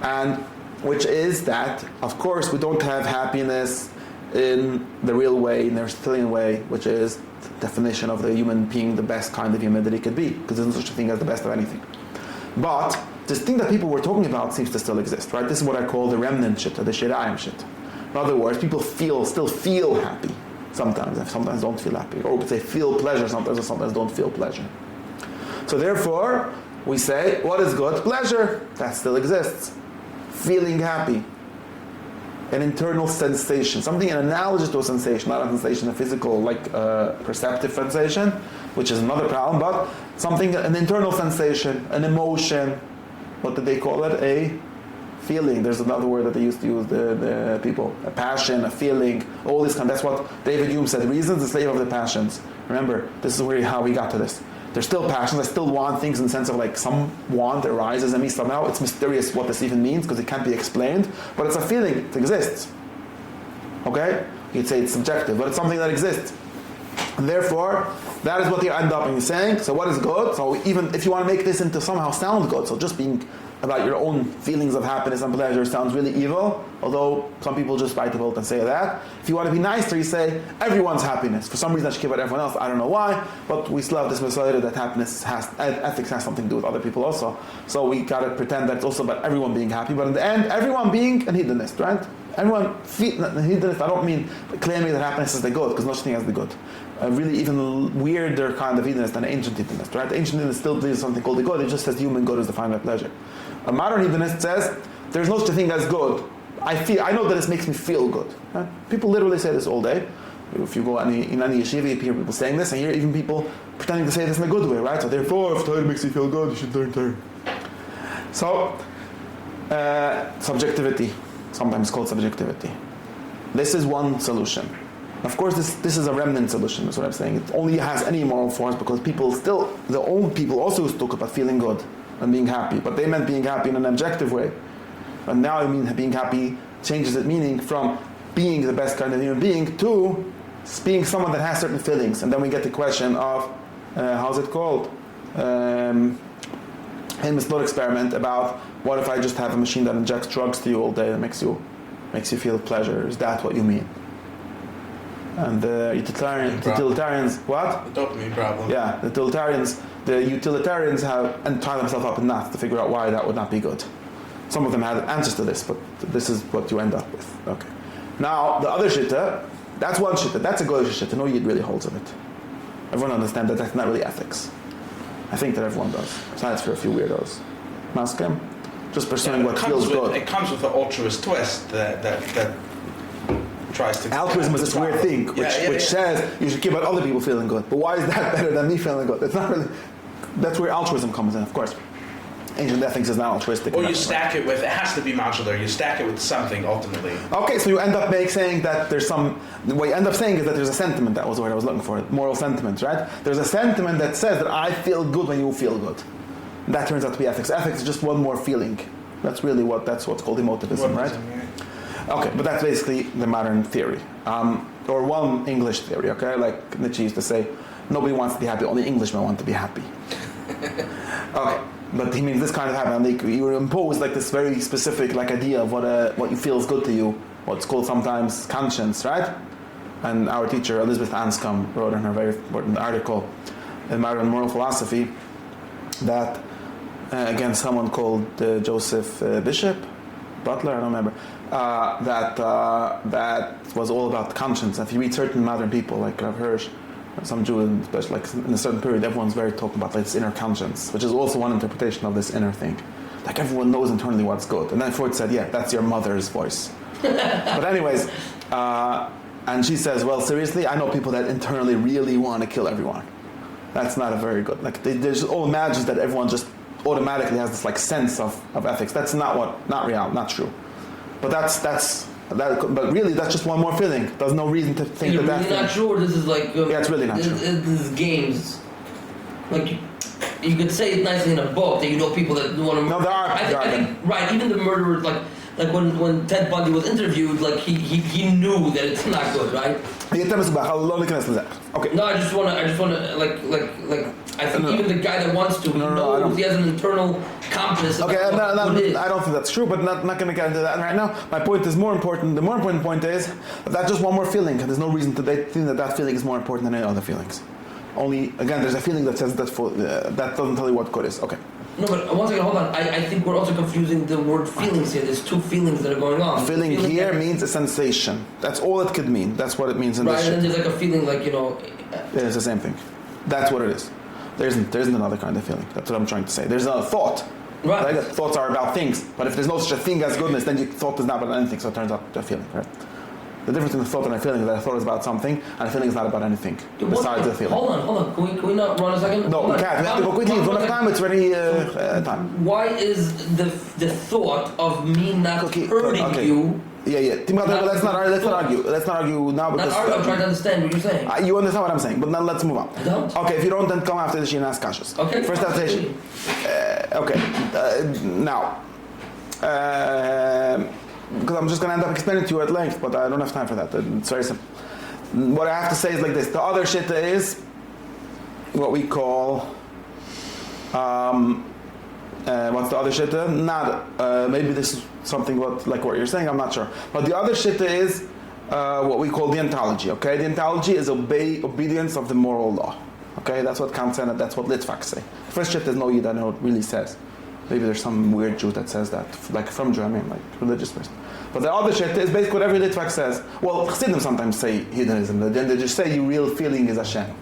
And which is that, of course, we don't have happiness in the real way, in the Aristotelian way, which is the definition of the human being the best kind of human that he could be, because there's no such a thing as the best of anything. But this thing that people were talking about seems to still exist, right? This is what I call the remnant shitta, the shirayim shitta. In other words, people still feel happy sometimes, and sometimes don't feel happy. Or they feel pleasure sometimes, and sometimes don't feel pleasure. So therefore, we say, what is good? Pleasure. That still exists. Feeling happy. An internal sensation. Something analogous to a sensation, not a sensation, a physical, like perceptive sensation, which is another problem, but something, an internal sensation, an emotion. What did they call it? A feeling. There's another word that they used to use, the people. A passion, a feeling, all this kind. That's what David Hume said. Reason's the slave of the passions. Remember, this is how we got to this. There's still passions. I still want things in the sense of like some want arises in me somehow. It's mysterious what this even means because it can't be explained. But it's a feeling. It exists. Okay? You'd say it's subjective, but it's something that exists. And therefore, that is what you end up in saying. So what is good? So even if you want to make this into somehow sound good, so just being about your own feelings of happiness and pleasure sounds really evil, although some people just bite the bullet and say that. If you want to be nicer, you say everyone's happiness. For some reason I should care about everyone else, I don't know why, but we still have this mentality that ethics has something to do with other people also. So we gotta pretend that it's also about everyone being happy, but in the end, everyone being a hedonist, right? Everyone, hedonist, I don't mean claiming that happiness is the good, because no such thing as the good. A really even weirder kind of hedonist than an ancient hedonist, right? The ancient hedonist still believes something called the good, it just says human good is defined by pleasure. A modern hedonist says, there's no such a thing as good. I know that this makes me feel good. Right? People literally say this all day. If you go in any yeshiva, you hear people saying this, and you hear even people pretending to say this in a good way, right? So therefore, if Torah makes you feel good, you should learn Torah. So, subjectivity, sometimes called subjectivity. This is one solution. Of course, this is a remnant solution, that's what I'm saying. It only has any moral force because the old people also used to talk about feeling good and being happy, but they meant being happy in an objective way. And now I mean being happy changes its meaning from being the best kind of human being to being someone that has certain feelings. And then we get the question of, how's it called? Famous thought experiment about what if I just have a machine that injects drugs to you all day that makes you feel pleasure? Is that what you mean? And the utilitarians, what? The dopamine problem. Yeah, the utilitarians have and tie themselves up in knots to figure out why that would not be good. Some of them had answers to this, but this is what you end up with. Okay. Now, the other shitta, that's one shitta. That's a goyish shitta. No yid really holds of it. Everyone understands that that's not really ethics. I think that everyone does, besides for a few weirdos. Maskim? Just pursuing what feels good. It comes with an altruist twist that tries to... Altruism is this weird thing, which says you should care about other people feeling good. But why is that better than me feeling good? It's not really... That's where altruism comes in, of course. Ancient ethics is not altruistic. Or you stack it with... It has to be modular. You stack it with something, ultimately. Okay, so you end up saying that there's some... What you end up saying is that there's a sentiment. That was what I was looking for. Moral sentiments, right? There's a sentiment that says that I feel good when you feel good. And that turns out to be ethics. Ethics is just one more feeling. That's really what's called emotivism, right? Okay, but that's basically the modern theory. Or one English theory, okay? Like Nietzsche used to say, nobody wants to be happy, only Englishmen want to be happy. Okay, but he means this kind of happy. And you impose like this very specific idea of what feels good to you, what's called sometimes conscience, right? And our teacher, Elizabeth Anscombe, wrote in her very important article in Modern Moral Philosophy that, again, someone called Joseph Butler, I don't remember, that was all about conscience. If you read certain modern people, like Rav Hirsch, some Jew, especially like in a certain period, everyone's very talking about this inner conscience, which is also one interpretation of this inner thing. like everyone knows internally what's good. And then Freud said, yeah, that's your mother's voice. But anyways, and she says, well, seriously, I know people that internally really want to kill everyone. That's not a very good, like they just all imagine that everyone just automatically has this like sense of ethics. That's not real, not true. But but really that's just one more feeling. There's no reason to think that really not true, or this is like yeah, it's really not true. This is games. Like you could say it nicely in a book that you know people that want to. No, there are. I think right. Even the murderers, like when Ted Bundy was interviewed, like he knew that it's not good, right? Okay. No, I just wanna like I think even the guy that wants to, he knows, he has an internal compass. Okay, I don't think that's true, but not going to get into that right now. My point is more important. The more important point is that's just one more feeling. There's no reason to think that feeling is more important than any other feelings. Only, again, there's a feeling that says that that doesn't tell you what good is. Okay. No, but once again, hold on. I think we're also confusing the word feelings here. There's two feelings that are going on. Feeling here means a sensation. That's all it could mean. That's what it means in this shit. Right, and then there's like a feeling like, It's the same thing. That's what it is. There isn't another kind of feeling. That's what I'm trying to say. There's a thought. Right. Right? Thoughts are about things. But if there's no such a thing as goodness, then your thought is not about anything, so it turns out to a feeling, right? The difference between a thought and a feeling is that a thought is about something, and a feeling is not about anything besides the feeling. Hold on. Can we not run a second? No, we can't. We have to go quickly. It's one time. It's already time. Why is the thought of me not hurting you? Yeah. Let's not argue. Let's not argue now because I'm trying to understand what you're saying. You understand what I'm saying, but now let's move on. I don't. Okay, if you don't, then come after the and ask kashas. Okay. First adaptation. Now. Because I'm just going to end up explaining to you at length, but I don't have time for that. It's very simple. What I have to say is like this. The other shitta is what we call, what's the other shitta? Maybe this is something like what you're saying, I'm not sure. But the other shitta is what we call deontology, okay? Deontology is obedience of the moral law, okay? That's what Kant said, and that's what Litvak say. The first shitta is no Yid, I know it really says. Maybe there's some weird Jew that says that, like from Jew, like religious person. But the other shit is basically what every Litvak says. Well, Chassidim sometimes say hedonism, then they just say your real feeling is Hashem.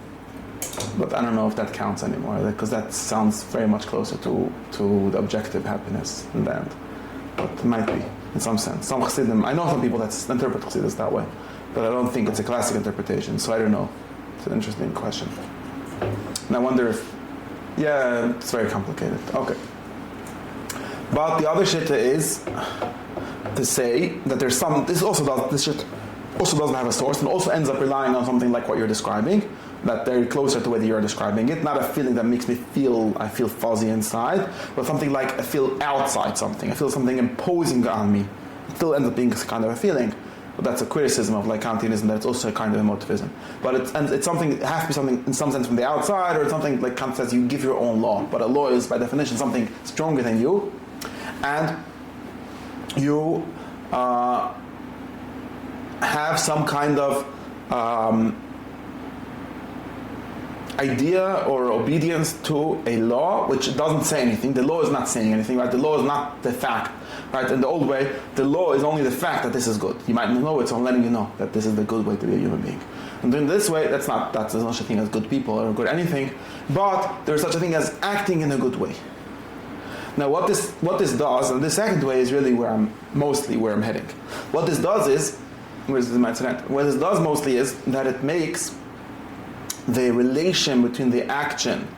But I don't know if that counts anymore, because that sounds very much closer to the objective happiness in the end. But it might be, in some sense. Some Chassidim, I know some people that interpret Chassidus that way, but I don't think it's a classic interpretation, so I don't know. It's an interesting question. And I wonder if, it's very complicated. Okay. But the other shit is to say that there's this shit also doesn't have a source and also ends up relying on something like what you're describing, that they're closer to whether you're describing it, not a feeling that makes me I feel fuzzy inside, but something like I feel outside something. I feel something imposing on me. It still ends up being kind of a feeling. But that's a criticism of like Kantianism, that it's also a kind of emotivism. But it's something, it has to be something in some sense from the outside, or something like Kant says, you give your own law. But a law is by definition something stronger than you. And you have some kind of idea or obedience to a law which doesn't say anything. The law is not saying anything, right? The law is not the fact, right? In the old way, the law is only the fact that this is good. You might not know it's on letting you know that this is the good way to be a human being. And in this way, there's not such a thing as good people or good anything, but there's such a thing as acting in a good way. Now, what this does, and the second way is really where I'm heading. What this does is, what this does mostly is that it makes the relation between the action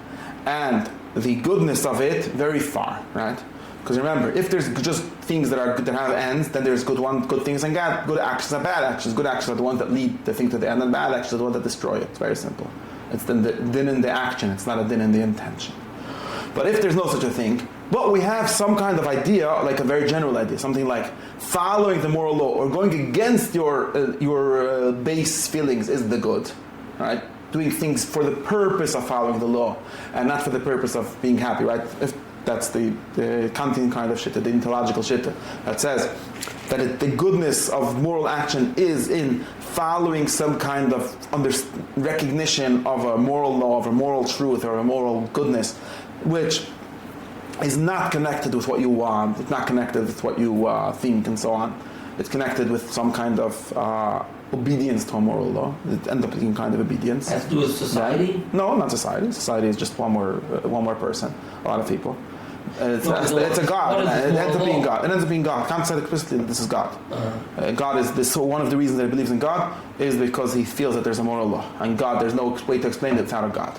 and the goodness of it very far, right? Because remember, if there's just things that have ends, then there's good things and good actions and bad actions. Good actions are the ones that lead the thing to the end, and bad actions are the ones that destroy it. It's very simple. It's the din in the action. It's not a din in the intention. But if there's no such a thing, but we have some kind of idea, like a very general idea, something like following the moral law or going against your base feelings is the good, right? Doing things for the purpose of following the law and not for the purpose of being happy, right? If that's the Kantian kind of shit, the deontological shit that says that the goodness of moral action is in following some kind of recognition of a moral law, of a moral truth, or a moral goodness, which is not connected with what you want, it's not connected with what you think and so on. It's connected with some kind of obedience to a moral law. It ends up being kind of obedience. Has to do with society? No, not society. Society is just one more person, a lot of people. It's a God. It ends up being God. It ends up being God. Can't say explicitly that this is God. God is this. So one of the reasons that he believes in God is because he feels that there's a moral law, and God. There's no way to explain it without a God.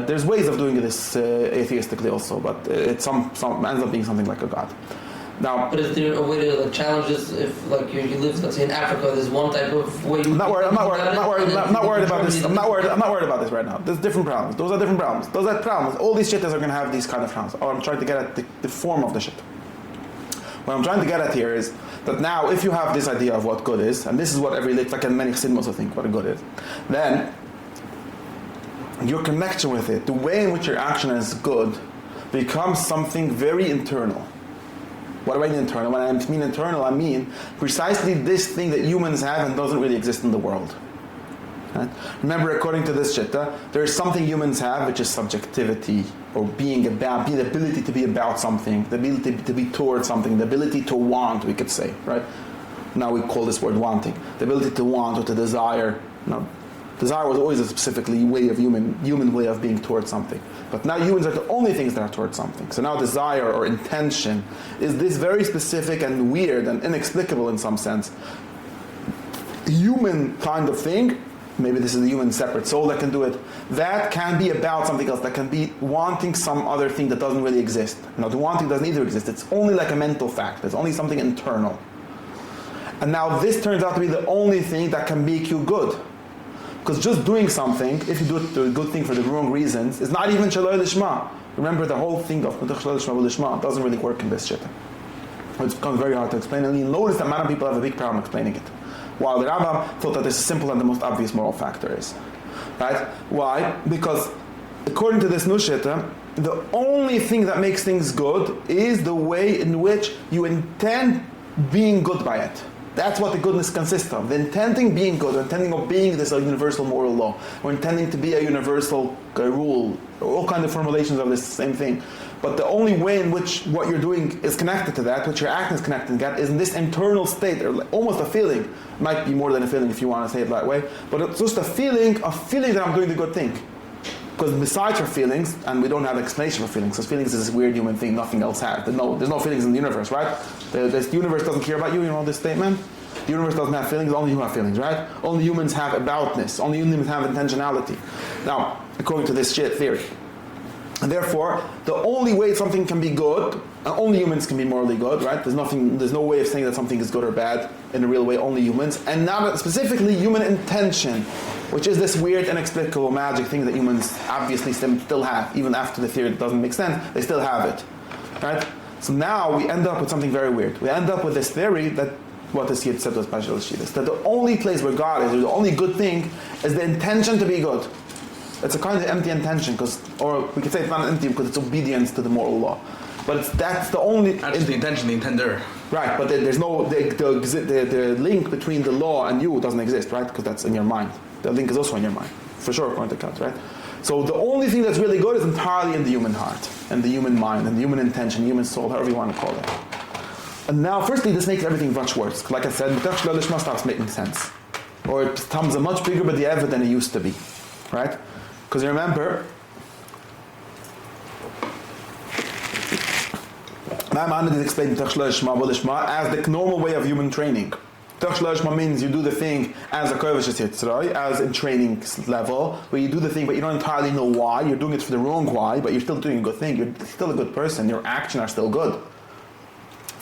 There's ways of doing this atheistically also, but it ends up being something like a God. Now, but is there a way to challenge this? If you live, let's say in Africa, there's one type of way. I'm not worried about this. I'm not worried about this right now. There's different problems. Those are different problems. Those are problems. All these shittas are going to have these kind of problems. I'm trying to get at the form of the shit. What I'm trying to get at here is that now, if you have this idea of what good is, and this is what every like and many Chassidim also think what a good is, then your connection with it, the way in which your action is good, becomes something very internal. What do I mean internal? When I mean internal, I mean precisely this thing that humans have and doesn't really exist in the world. Right? Remember, according to this shitta, there is something humans have, which is subjectivity, or being about, the ability to be about something, the ability to be towards something, the ability to want, we could say, right? Now we call this word wanting. The ability to want or to desire. No, desire was always a specifically human way of being towards something. But now humans are the only things that are towards something. So now desire or intention is this very specific and weird and inexplicable in some sense human kind of thing. Maybe this is a human separate soul that can do it. That can be about something else. That can be wanting some other thing that doesn't really exist. Now the wanting doesn't either exist. It's only like a mental fact. It's only something internal. And now this turns out to be the only thing that can make you good. Because just doing something, if you do a good thing for the wrong reasons, is not even shaloi lishma. Remember, the whole thing of shaloi lishma doesn't really work in this shit. It becomes very hard to explain, and you notice that many people have a big problem explaining it. While the Rambam thought that this is simple and the most obvious moral factor is. Right? Why? Because according to this new shitta, the only thing that makes things good is the way in which you intend being good by it. That's what the goodness consists of. The intending being good, intending of being this universal moral law, or intending to be a universal rule, all kinds of formulations of this same thing. But the only way in which what you're doing is connected to that, what your action is connected to that, is in this internal state, or almost a feeling. It might be more than a feeling if you want to say it that way, but it's just a feeling that I'm doing the good thing. Because besides for feelings, and we don't have an explanation for feelings, because feelings is this weird human thing nothing else has. There's no feelings in the universe, right? The universe doesn't care about you, this statement? The universe doesn't have feelings, only you have feelings, right? Only humans have aboutness, only humans have intentionality. Now, according to this shit theory. And therefore, the only way something can be good, only humans can be morally good, right? There's no way of saying that something is good or bad in a real way, only humans. And now specifically human intention, which is this weird, inexplicable magic thing that humans obviously still have, even after the theory doesn't make sense, they still have it, right? So now we end up with something very weird. We end up with this theory that what this Yid said was Pashal Shidus, that the only place where God is, or the only good thing, is the intention to be good. It's a kind of empty intention, or we could say it's not empty because it's obedience to the moral law. But that's the only... That's the intention, the intender. Right, but there's no... The link between the law and you doesn't exist, right? Because that's in your mind. The link is also in your mind. For sure, according to Kant, right? So the only thing that's really good is entirely in the human heart, and the human mind, and the human intention, human soul, however you want to call it. And now, firstly, this makes everything much worse. Like I said, lishma stops making sense. Or it becomes a much bigger b'diavad than it used to be. Right? Because you remember, Ma'am is explaining lishma as the normal way of human training. Lishma means you do the thing as a corrective, as in training level, where you do the thing but you don't entirely know why. You're doing it for the wrong why, but you're still doing a good thing. You're still a good person. Your actions are still good.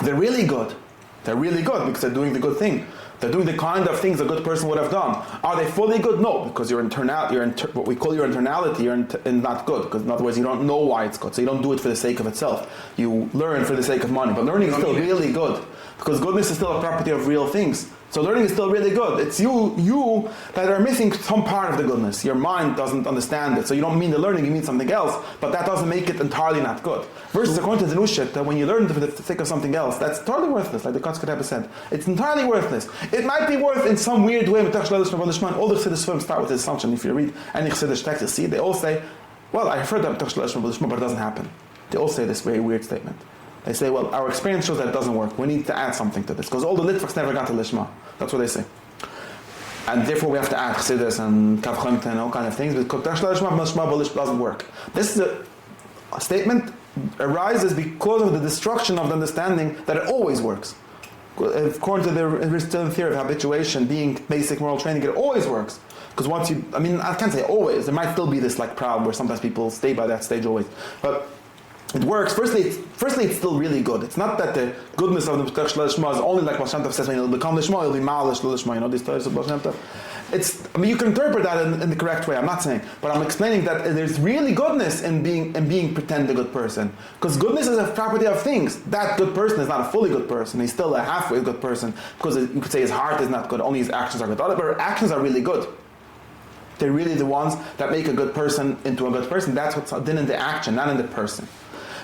They're really good. They're really good because they're doing the good thing. They're doing the kind of things a good person would have done. Are they fully good? No, because what we call your internality, you're not good. Because in other words, you don't know why it's good. So you don't do it for the sake of itself. You learn for the sake of money. But learning is still really good. Because goodness is still a property of real things. So learning is still really good. It's you that are missing some part of the goodness. Your mind doesn't understand it. So you don't mean the learning, you mean something else. But that doesn't make it entirely not good. Versus according to the Nushit, that when you learn for the sake of something else, that's totally worthless, like the Kotzkot said. It's entirely worthless. It might be worth in some weird way. All the Chassidus start with this assumption. If you read any Chassidish text, you see, they all say, well, I heard that but it doesn't happen. They all say this very weird statement. They say, well, our experience shows that it doesn't work. We need to add something to this. Because all the Litvaks never got to lishma. That's what they say. And therefore we have to add chassidus and kavana and all kinds of things. Because lishma doesn't work. This is a statement arises because of the destruction of the understanding that it always works. According to the Aristotelian theory of habituation, being basic moral training, it always works. Because once you, I mean, I can't say always. There might still be this like problem where sometimes people stay by that stage always. But it works. Firstly, it's still really good. It's not that the goodness of the lishma is only like Baal Shem Tov says, when you'll become lishma, you'll be malish lishma. You know these stories of Baal Shem Tov. I mean, you can interpret that in the correct way. I'm not saying, but I'm explaining that there's really goodness in being pretend a good person. Because goodness is a property of things. That good person is not a fully good person. He's still a halfway good person. Because you could say his heart is not good. Only his actions are good. Other actions are really good. They're really the ones that make a good person into a good person. That's what's done in the action, not in the person.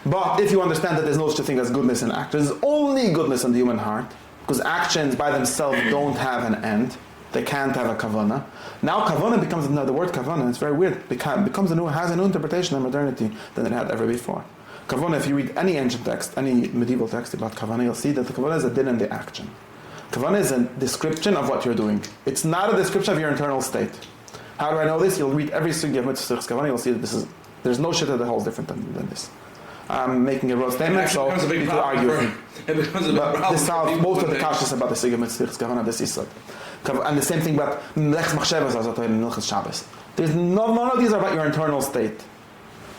But if you understand that there's no such thing as goodness in actions, there's only goodness in the human heart. Because actions by themselves don't have an end. They can't have a kavana. Now kavana becomes the word kavana. It's very weird. Has a new interpretation in modernity than it had ever before. Kavana, if you read any ancient text, any medieval text about kavana, you'll see that the kavana is a din in the action. Kavana is a description of what you're doing. It's not a description of your internal state. How do I know this? You'll read every sugi of mitzvah kavana. You'll see that there's no shit that the whole is different than this. I'm making a real statement, so you need to argue with me. But this solves most of the kashas about the sugi of mitzvah kavana. This is it. And the same thing about Lech Machshavas in Milchus Shabbos. There's none of these are about your internal state.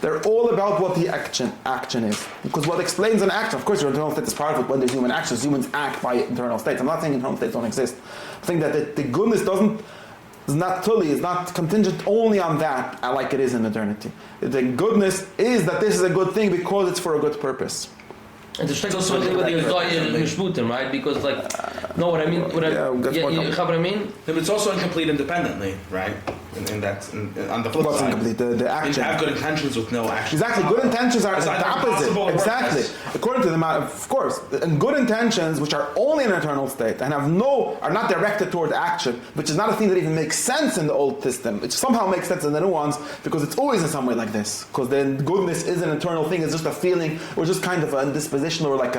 They're all about what the action is. Because what explains an action, of course your internal state is part of it when there's human actions. Humans act by internal states. I'm not saying internal states don't exist. I think that the goodness is not contingent only on that like it is in eternity. The goodness is that this is a good thing because it's for a good purpose. And the shtek also with the mishmutim, right? Because know what I mean? What I mean? But it's also incomplete independently, right? And that's on the flip What's side. incomplete? The action. You have good intentions with no action. Exactly. Good intentions are the opposite. Exactly. According to the of course, and good intentions, which are only an eternal state and are not directed toward action, which is not a thing that even makes sense in the old system. It somehow makes sense in the new ones because it's always in some way like this. Because then goodness is an eternal thing. It's just a feeling, or just kind of a disposition, or like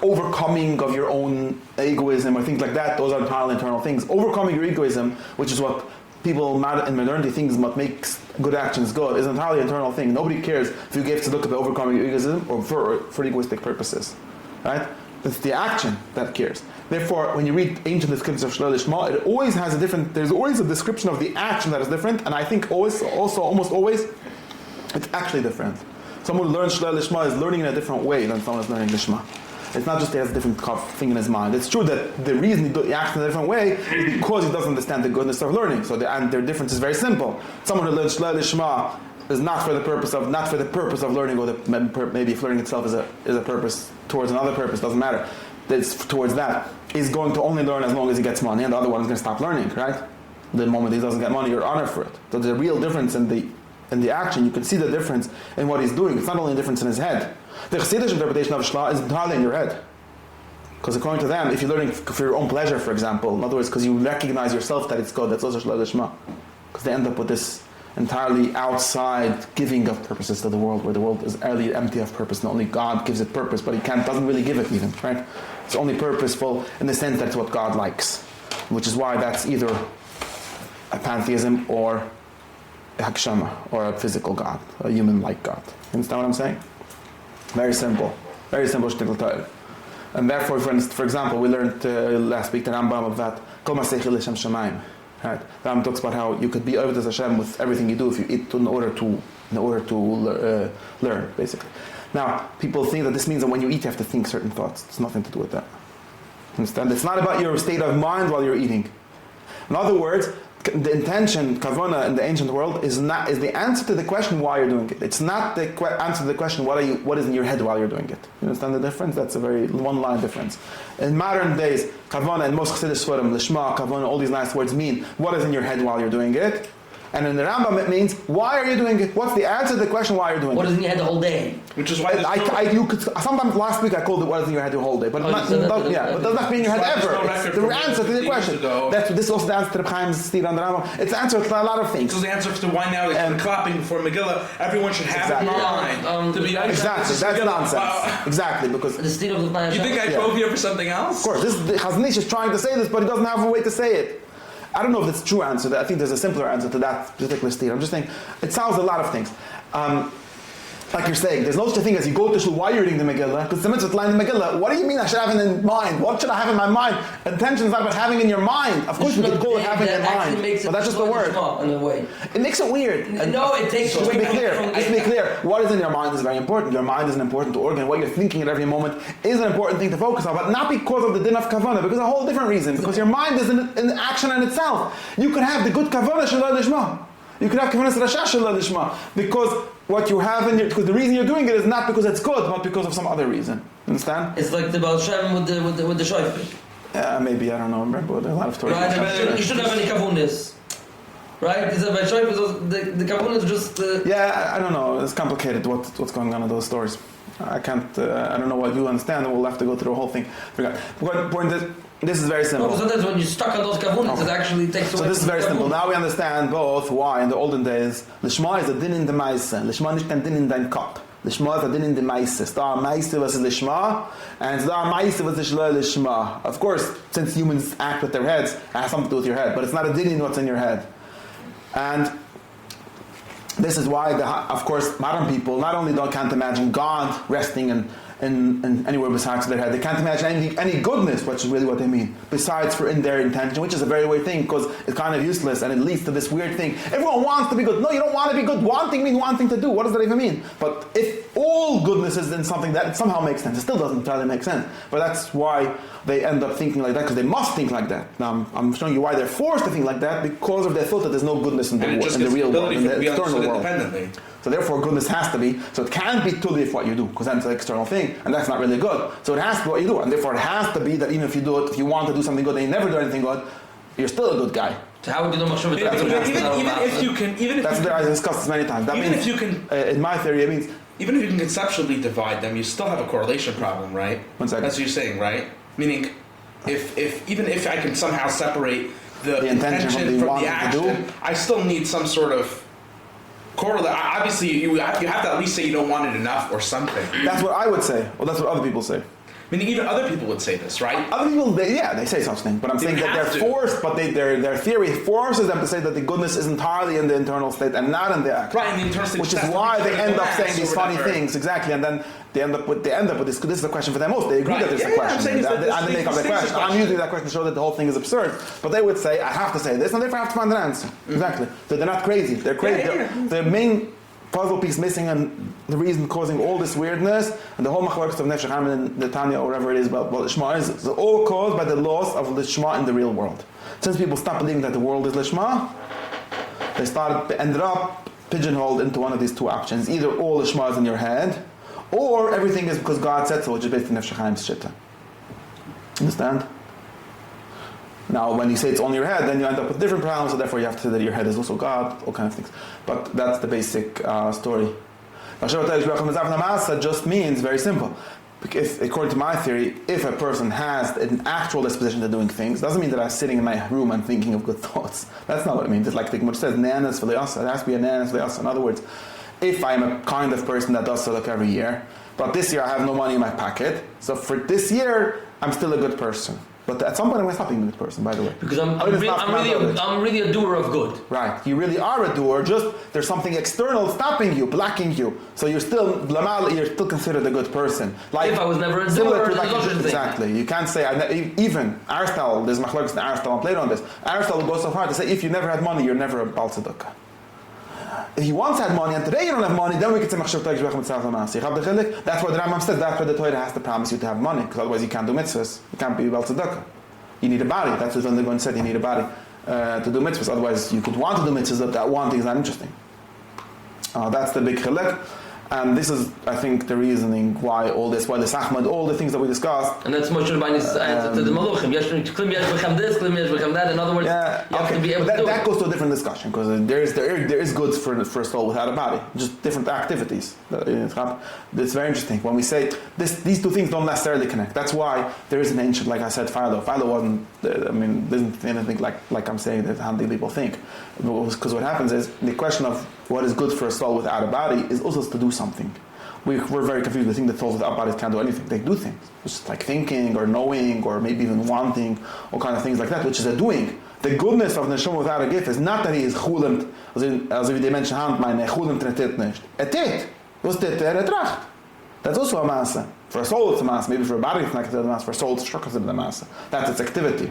overcoming of your own egoism or things like that. Those are entirely internal things. Overcoming your egoism, which is what people in modernity think what makes good actions good, is an entirely internal thing. Nobody cares if you give tzedakah by overcoming your egoism or for egoistic purposes, right? It's the action that cares. Therefore, when you read ancient descriptions of Shloi Lishma, it always has there's always a description of the action that is different, and I think almost always, it's actually different. Someone who learns Shloi Lishma is learning in a different way than someone who's learning Lishma. It's not just he has a different thing in his mind. It's true that the reason he acts in a different way is because he doesn't understand the goodness of learning. So their difference is very simple. Someone who learns Shloi Lishma is not for the purpose of learning, or maybe if learning itself is a purpose towards another purpose, doesn't matter. It's towards that. He's going to only learn as long as he gets money, and the other one is going to stop learning, right? The moment he doesn't get money, you're honored for it. So there's a real difference in the action. You can see the difference in what he's doing. It's not only a difference in his head. The Chassidish interpretation of Shla is entirely in your head. Because according to them, if you're learning for your own pleasure, for example, in other words, because you recognize yourself that it's good, that's also Shla Lishma. Because they end up with this entirely outside giving of purposes to the world, where the world is utterly empty of purpose, and only God gives it purpose, but He doesn't really give it even, right? It's only purposeful in the sense that it's what God likes, which is why that's either a pantheism or a hakshama, or a physical God, a human-like God. You understand what I'm saying? Very simple shtickle Torah. And therefore, for example, we learned last week the Rambam of that Kol Maseichel L'Shem Shamayim. Right? The Rambam talks about how you could be Oved as Hashem with everything you do if you eat in order to learn, basically. Now, people think that this means that when you eat, you have to think certain thoughts. It's nothing to do with that. Understand? It's not about your state of mind while you're eating. In other words, the intention, kavana, in the ancient world is the answer to the question why you're doing it. It's not the answer to the question what is in your head while you're doing it. You understand the difference? That's a very one-line difference. In modern days, kavana and most Chassidish Sforim, lishma, kavana, all these nice words mean what is in your head while you're doing it. And in the Rambam it means why are you doing it? What's the answer to the question why you're doing it? What is in your head the whole day? Which is why you could sometimes last week I called it what is in your head the whole day, but but does not be in your head ever. It's the answer to the question. This also the answer to the Chaim's Steve on the Rambam. It's the answer to a lot of things. So the answer to why now the clapping before Megillah, everyone should have it in mind to be exactly. That's nonsense. Exactly, because the state of the you think I drove here for something else? Of course, Chaznish is trying to say this, but he doesn't have a way to say it. I don't know if it's a true answer. I think there's a simpler answer to that particular state. I'm just saying it solves a lot of things. like you're saying, there's no such a thing as you go to shul, why you're reading the Megillah, because the mitzvah to line the Megillah. What do you mean I should have it in mind? What should I have in my mind? Attention is not about having in your mind. Of course we could call it having in mind, but that's just the word. In a way. It makes it weird. No, it takes Just to be clear, what is in your mind is very important. Your mind is an important organ. What you're thinking at every moment is an important thing to focus on, but not because of the din of kavana, because a whole different reason. Because your mind is in action in itself. You could have the good kavana shalai lishma. You could have kavanas rasha shalai lishma. Because what you have because the reason you're doing it is not because it's good, but because of some other reason. Understand? It's like the Baal Shem with the shofar. Yeah, maybe, I don't know. Remember, there are a lot of Torah. Right, you shouldn't have any kavunas. Right? Is it by shofar? The kavuna is just. Yeah, I don't know. It's complicated what's going on in those stories. I can't. I don't know what you understand. We'll have to go through the whole thing. Forgot. But point is, this is very simple. No, sometimes when you're stuck on those kavunas, it actually takes away. So this is very simple. Now we understand both why in the olden days lishma is a din in the meise. Lishma nicht ein din in dein Kopf. Lishma is a din in the meise. Da meise was lishma, and da meise was lishma. Of course, since humans act with their heads, it has something to do with your head, but it's not a din in what's in your head. And this is why, of course, modern people not only can't imagine God resting in anywhere besides their head, they can't imagine any goodness, which is really what they mean, besides for in their intention, which is a very weird thing, because it's kind of useless, and it leads to this weird thing. Everyone wants to be good. No, you don't want to be good. Wanting means wanting to do. What does that even mean? But if all goodness is in something that somehow makes sense, it still doesn't entirely make sense. But that's why they end up thinking like that, because they must think like that. Now, I'm showing you why they're forced to think like that, because of their thought that there's no goodness in the real world, in the external world. So therefore, goodness has to be. So it can't be totally if what you do, because that's an external thing, and that's not really good. So it has to be what you do, and therefore it has to be that even if you do it, if you want to do something good and you never do anything good, you're still a good guy. So how would you know much of it? Even if you can, that's what I discussed this many times. That even means, if you can, in my theory, it means even if you can conceptually divide them, you still have a correlation problem, right? 1 second. That's what you're saying, right? Meaning, even if I can somehow separate the intention from the action, I still need some sort of correlate. Obviously, you have to at least say you don't want it enough or something. That's what I would say. Well, that's what other people say. Meaning even other people would say this, right? Other people, they say something, but I'm saying that they're forced, but their theory forces them to say that the goodness is entirely in the internal state and not in the act. Right, in the internal state. Which is why they end up saying these funny things, exactly, and then they end up with this. This is the question for them most. They agree that this is a question, and they make up the question. I'm using that question to show that the whole thing is absurd, but they would say, I have to say this, and therefore I have to find an answer. Exactly. So they're not crazy. They're crazy. The main puzzle piece missing, and the reason causing all this weirdness, and the whole machlokes of Nefesh HaChaim and the Tanya, or whatever it is about lishma, is all caused by the loss of lishma in the real world. Since people stopped believing that the world is lishma, they ended up pigeonholed into one of these two options. Either all lishma is in your head, or everything is because God said so, which is based on Nefesh HaChaim's shitta. Understand? Now, when you say it's on your head, then you end up with different problems, so therefore you have to say that your head is also God, all kinds of things. But that's the basic story. Just means very simple. Because according to my theory, if a person has an actual disposition to doing things, doesn't mean that I'm sitting in my room and thinking of good thoughts. That's not what it means. It's like the Gemara says, nanas v'le'asa. It has to be a nanas v'le'asa. In other words, if I'm a kind of person that does tzedakah every year, but this year I have no money in my pocket, so for this year, I'm still a good person. But at some point I'm going to stop being a good person, by the way. Because I'm really a doer of good. Right. You really are a doer, just there's something external stopping you, blocking you. So you're still considered a good person. Like, if I was never a doer, exactly. You can't say, even Aristotle, there's machlokes in Aristotle, played on this. Aristotle goes so far to say, if you never had money, you're never a Baal Tzedakah. If you once had money and today you don't have money, then we can say Machshav Tag Shvach Mitzvah Maasi. That's what the Rambam says. That's why the Torah has to promise you to have money, because otherwise you can't do mitzvahs. You can't be Baal Tzedakah. You need a body. That's what the Gon said. You need a body to do mitzvahs. Otherwise, you could want to do mitzvahs, but that one thing is not interesting. That's the big chilek. And this is, I think, the reasoning why all this, why the Sachmad, all the things that we discussed. And that's Moshe Rabbeinu's answer to the Maluchim. Klim yesh v'chem this, klim yesh v'chem that. In other words, you have to be able to do that goes to a different discussion, because there is goods for a soul without a body, just different activities. It's very interesting. When we say these two things don't necessarily connect. That's why there is an ancient, like I said, Philo. Philo wasn't, didn't anything like I'm saying that how people think. Because what happens is, the question of what is good for a soul without a body is also to do something. We're very confused. We think that souls without bodies can't do anything. They do things. It's like thinking or knowing or maybe even wanting, all kind of things like that, which is a doing. The goodness of Neshama without a gift is not that he is chulent, as if they mention hand, meine chulent tretet nicht. Etet. Was the tracht? That's also a masa. For a soul, it's a masa. Maybe for a body, it's not considered a masa. For a soul, it's considered a masa. That's its activity.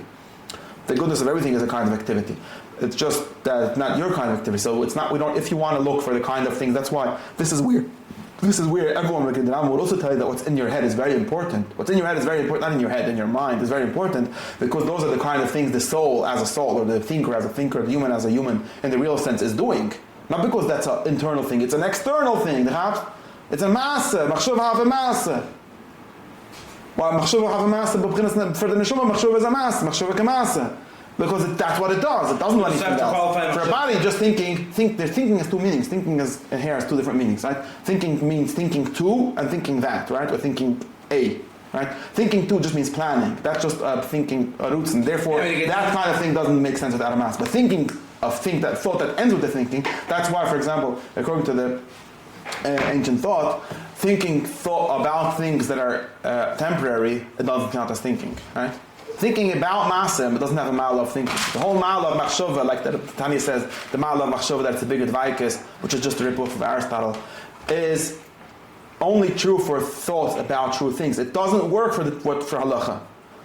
The goodness of everything is a kind of activity. It's just that it's not your kind of activity. So it's not. We don't. If you want to look for the kind of thing, that's why this is weird. This is weird. Everyone would also tell you that what's in your head is very important. What's in your head is very important. Not in your head, in your mind is very important, because those are the kind of things the soul as a soul, or the thinker as a thinker, the human as a human, in the real sense, is doing. Not because that's an internal thing. It's an external thing. It's a masa. Machshuv have a masa. Well, machshuv have a masa, for the neshama, machshuv is a masa. Machshuv is a masa. Because that's what it does. It doesn't do anything else. For a body, just thinking has two meanings. Thinking here has two different meanings, right? Thinking means thinking to and thinking that, right? Or thinking a, right? Thinking to just means planning. That's just thinking roots, and therefore that kind of thing doesn't make sense without a mass. But thinking of thought that ends with the thinking. That's why, for example, according to the ancient thought, thinking about things that are temporary, it doesn't count as thinking, right? Thinking about masim, it doesn't have a ma'al of thinking. The whole ma'al of machshava, like the Tanya says, the ma'al of machshava, that's a bigger dvaikis, which is just a rip-off of Aristotle, is only true for thoughts about true things. It doesn't work for halacha.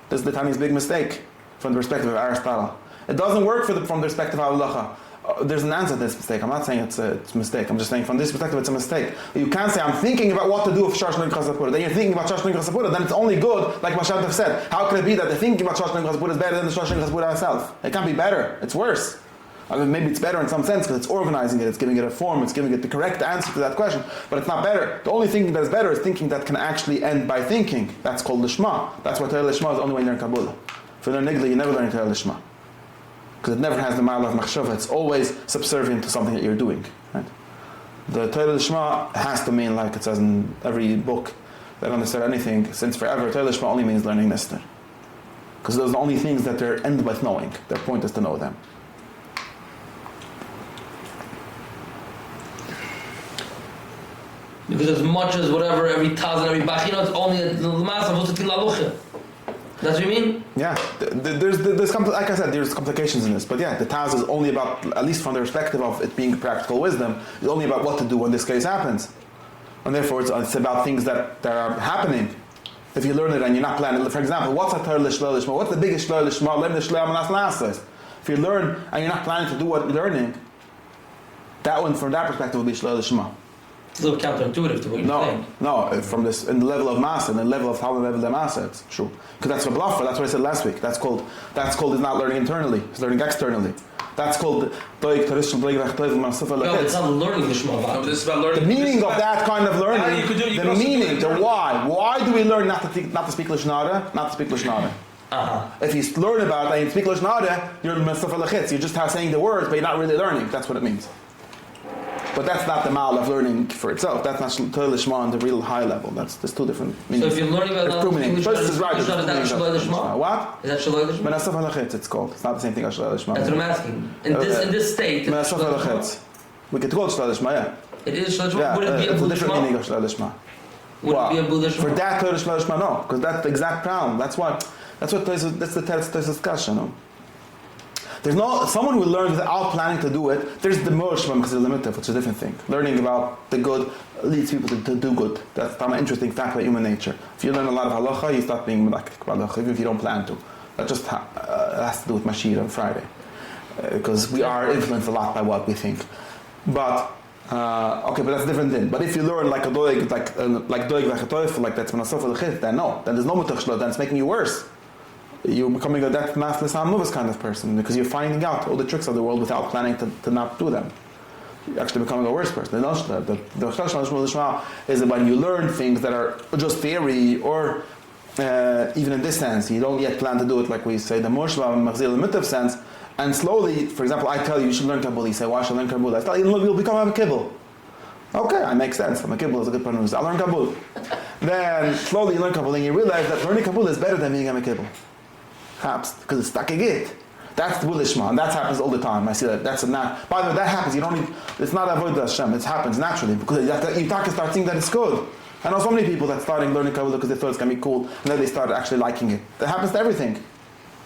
This is the Tanya's big mistake from the perspective of Aristotle. It doesn't work from the perspective of halacha. There's an answer to this mistake. I'm not saying it's a mistake. I'm just saying from this perspective it's a mistake. You can't say I'm thinking about what to do with Shashna Chasapura. Then you're thinking about Shashna Chasapura. Then it's only good, like Mashav said. How could it be that the thinking about Shashna Chasapura is better than the Shashna Chasapura itself? It can't be better. It's worse. I mean, maybe it's better in some sense because it's organizing it, it's giving it a form, it's giving it the correct answer to that question. But it's not better. The only thinking that is better is thinking that can actually end by thinking. That's called lishma. That's why teleology is the only way you learn Kabbalah. If you learn Nigla, you never learn teleology. Because it never has the ma'al of machshava. It's always subservient to something that you're doing. Right? The Torah lishma has to mean, like it says in every book that understand anything since forever. Torah lishma only means learning Nester. Because those are the only things that they're end with knowing. Their point is to know them. Because as much as whatever, every taz and every bach, it's only the mass of the. That's what you mean? Yeah, there's like I said, there's complications in this. But yeah, the Taz is only about, at least from the perspective of it being practical wisdom, it's only about what to do when this case happens. And therefore it's about things that are happening. If you learn it and you're not planning, for example, what's a Torah lishma? What's the biggest Torah lishma? Learn the shleim and aslasas. If you learn and you're not planning to do what you're learning, that one from that perspective will be shleim lishma. It's a little counterintuitive to what you're saying. No, from this, in the level of masa, in the level of how the level of masa, it's true. Because that's a bluffer, that's what I said last week. That's called is not learning internally, it's learning externally. That's called doig traditional doig v'achtoiv m'asufah. No, it's not learning the shema. This is about learning. The meaning of that kind of learning, the meaning, the why. Why do we learn not to speak Lishnara, not to speak Lishnara? If you learn about it and you speak Lishnara, you're m'asufah l'chitz. You're just saying the words, but you're not really learning. That's what it means. But that's not the ma'al of learning for itself. That's not Torah lishma on the real high level. There's two different meanings. So if you're learning about two meanings. First is right. Is that shaloi lishma? What? Is that shaloi lishma? Menasaf alachetz, it's called. It's not the same thing as shaloi lishma. That's what I'm asking. In this state, Menasaf alachetz. We could call it shaloi lishma, yeah. It is shaloi lishma. Yeah, would it be a it's a bul different lishma? meaning of shaloi lishma. Would it be a bul lishma? For that Torah shaloi lishma, no, because that's the exact problem. That's the text discussion. No? There's someone who learns without planning to do it. There's the moshma because it's limited, which is a different thing. Learning about the good leads people to do good. That's an interesting fact about human nature. If you learn a lot of halacha, you start being medakik about halacha, even if you don't plan to. That just has to do with Mashiach on Friday, because we are influenced a lot by what we think. But but that's a different thing. But if you learn like a doig, like doig v'achatoif, like that's menasaf l'chit, then no, then there's no mutach shlo, then it's making you worse. You're becoming a that massless amuvas kind of person because you're finding out all the tricks of the world without planning to not do them. You're actually becoming a worse person. The lishma is when you learn things that are just theory, or even in this sense, you don't yet plan to do it, like we say the moshva machzil mitzvah sense. And slowly, for example, I tell you should learn Kabbalah. You say, why should I learn Kabbalah? I tell you, you'll become a kibbul. Okay, I make sense. I'm a kibbul is a good pnimiyus. I'll learn Kabbalah. Then slowly you learn Kabbalah and you realize that learning Kabbalah is better than being a kibbul. Perhaps because it's takigit. That's the lishma, and that happens all the time. I see that. That's a not. By the way, that happens. You don't need. It's not avoid Hashem. It happens naturally because you start seeing that it's good. I know so many people that starting learning Kabbalah because they thought it's gonna be cool, and then they start actually liking it. That happens to everything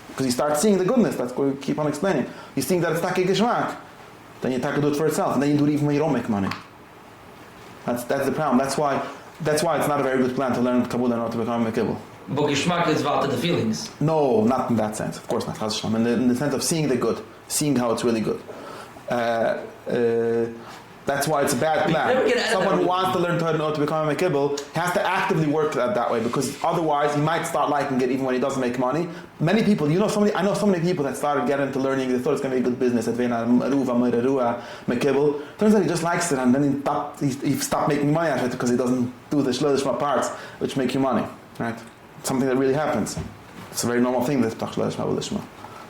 because you start seeing the goodness. That's what we keep on explaining. You're seeing that it's takigishmak. Then you do it for itself, and then you do it even when you don't make money. That's the problem. That's why it's not a very good plan to learn Kabbalah and not to become a Kibbutz. But Geschmack is about the feelings. No, not in that sense. Of course not. In the sense of seeing the good, seeing how it's really good. That's why it's a bad plan. Someone who wants to learn Torah to become a Kibbutz has to actively work that way, because otherwise he might start liking it even when he doesn't make money. Many people, I know so many people that started getting into learning, they thought it's going to be a good business, turns out he just likes it, and then he stopped making money out of it because he doesn't do the lishma parts which make you money. Right? Something that really happens. It's a very normal thing, this lishma.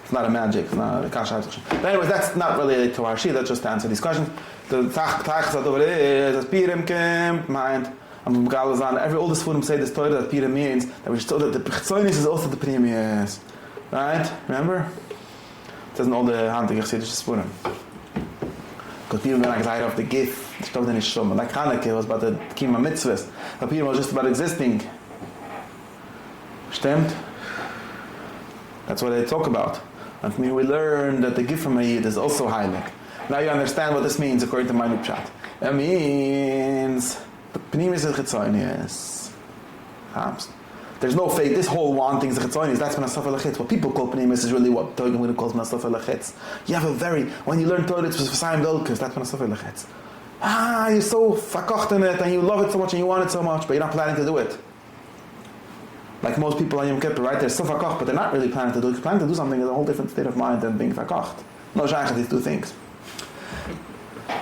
It's not a magic, it's not a kasha. But anyways, that's not related to our sheet, that's just to answer these questions. The tach over is that Purim came, mind, and all the Purim say this Torah that Purim means that we show that the chitzoniyus is also the pnimiyus. Right? Remember? It says in all the Handige Chassidische Purim. Because Purim was like of the gift, it's not the nishma. Like Hanukkah was about the kima mitzvahs. But Purim was just about existing. Stimmt? That's what they talk about. And from here we learn that the gift from a Yid is also heilig. Now you understand what this means according to my new pshat. It means the pnimiyus is chitzoniyus. There's no faith. This whole wanting is chitzoniyus. That's when asafa lechitz. What people call pnimiyus is really what Torah calls asafa lechitz. You have when you learn Torah, it's v'sayim dolkus. That's when asafa lechitz. You're so fakocht in it, and you love it so much, and you want it so much, but you're not planning to do it. Like most people on Yom Kippur, right? They're so fakocht, but they're not really planning to do it. Planning to do something is a whole different state of mind than being fakocht. No shayach these two things.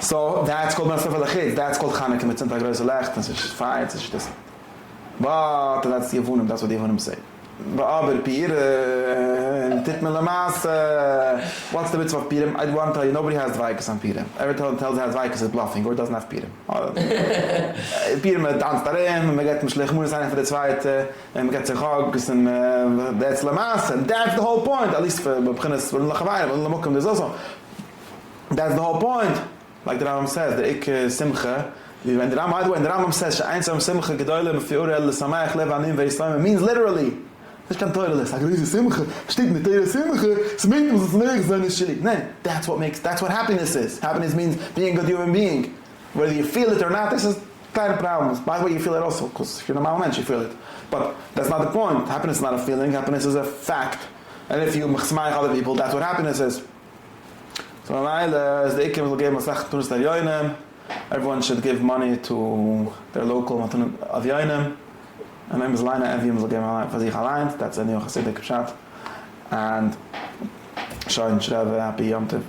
So that's called Masaf al-Achid. That's called Chanukah mit Zinta Große Lecht. It's fine. It's just. But that's the Yevunim. That's what the Yevunim say. But aber Purim, Titmel Lamas. What's the mitzvah of Purim? I want to tell you, nobody has Dvaikas on Purim. Every time tells has Dvaikas is bluffing or doesn't have Purim. Purim danst darin, man geht mit Schlechmun sein für the zweite, man geht sich Hogs and that's Lamas, and that's the whole point. At least for beginners, for Lachavayim, for Lamukim, there's also. That's the whole point. Like the Rambam says, the Ik Simcha. When the Rambam says, "Einsam Simcha gedoyle mefiorel l'samayach lev anim ve'islayim," it means literally. Das kann Torah lesen. Sag, diese Simcha, steht in der Torah Simcha. Es meint, dass es nicht sein ist chillig. No, that's what happiness is. Happiness means being a good human being. Whether you feel it or not, this is kind of problems. By the way, you feel it also, because if you're a normal man, you feel it. But that's not the point. Happiness is not a feeling. Happiness is a fact. And if you machsmayach other people, that's what happiness is. So everyone should give money to their local avyonim. My name is Laina Evim Fazich Alliance. That's a new Hasidic pshat. And Sharon should have a happy Yom Tov.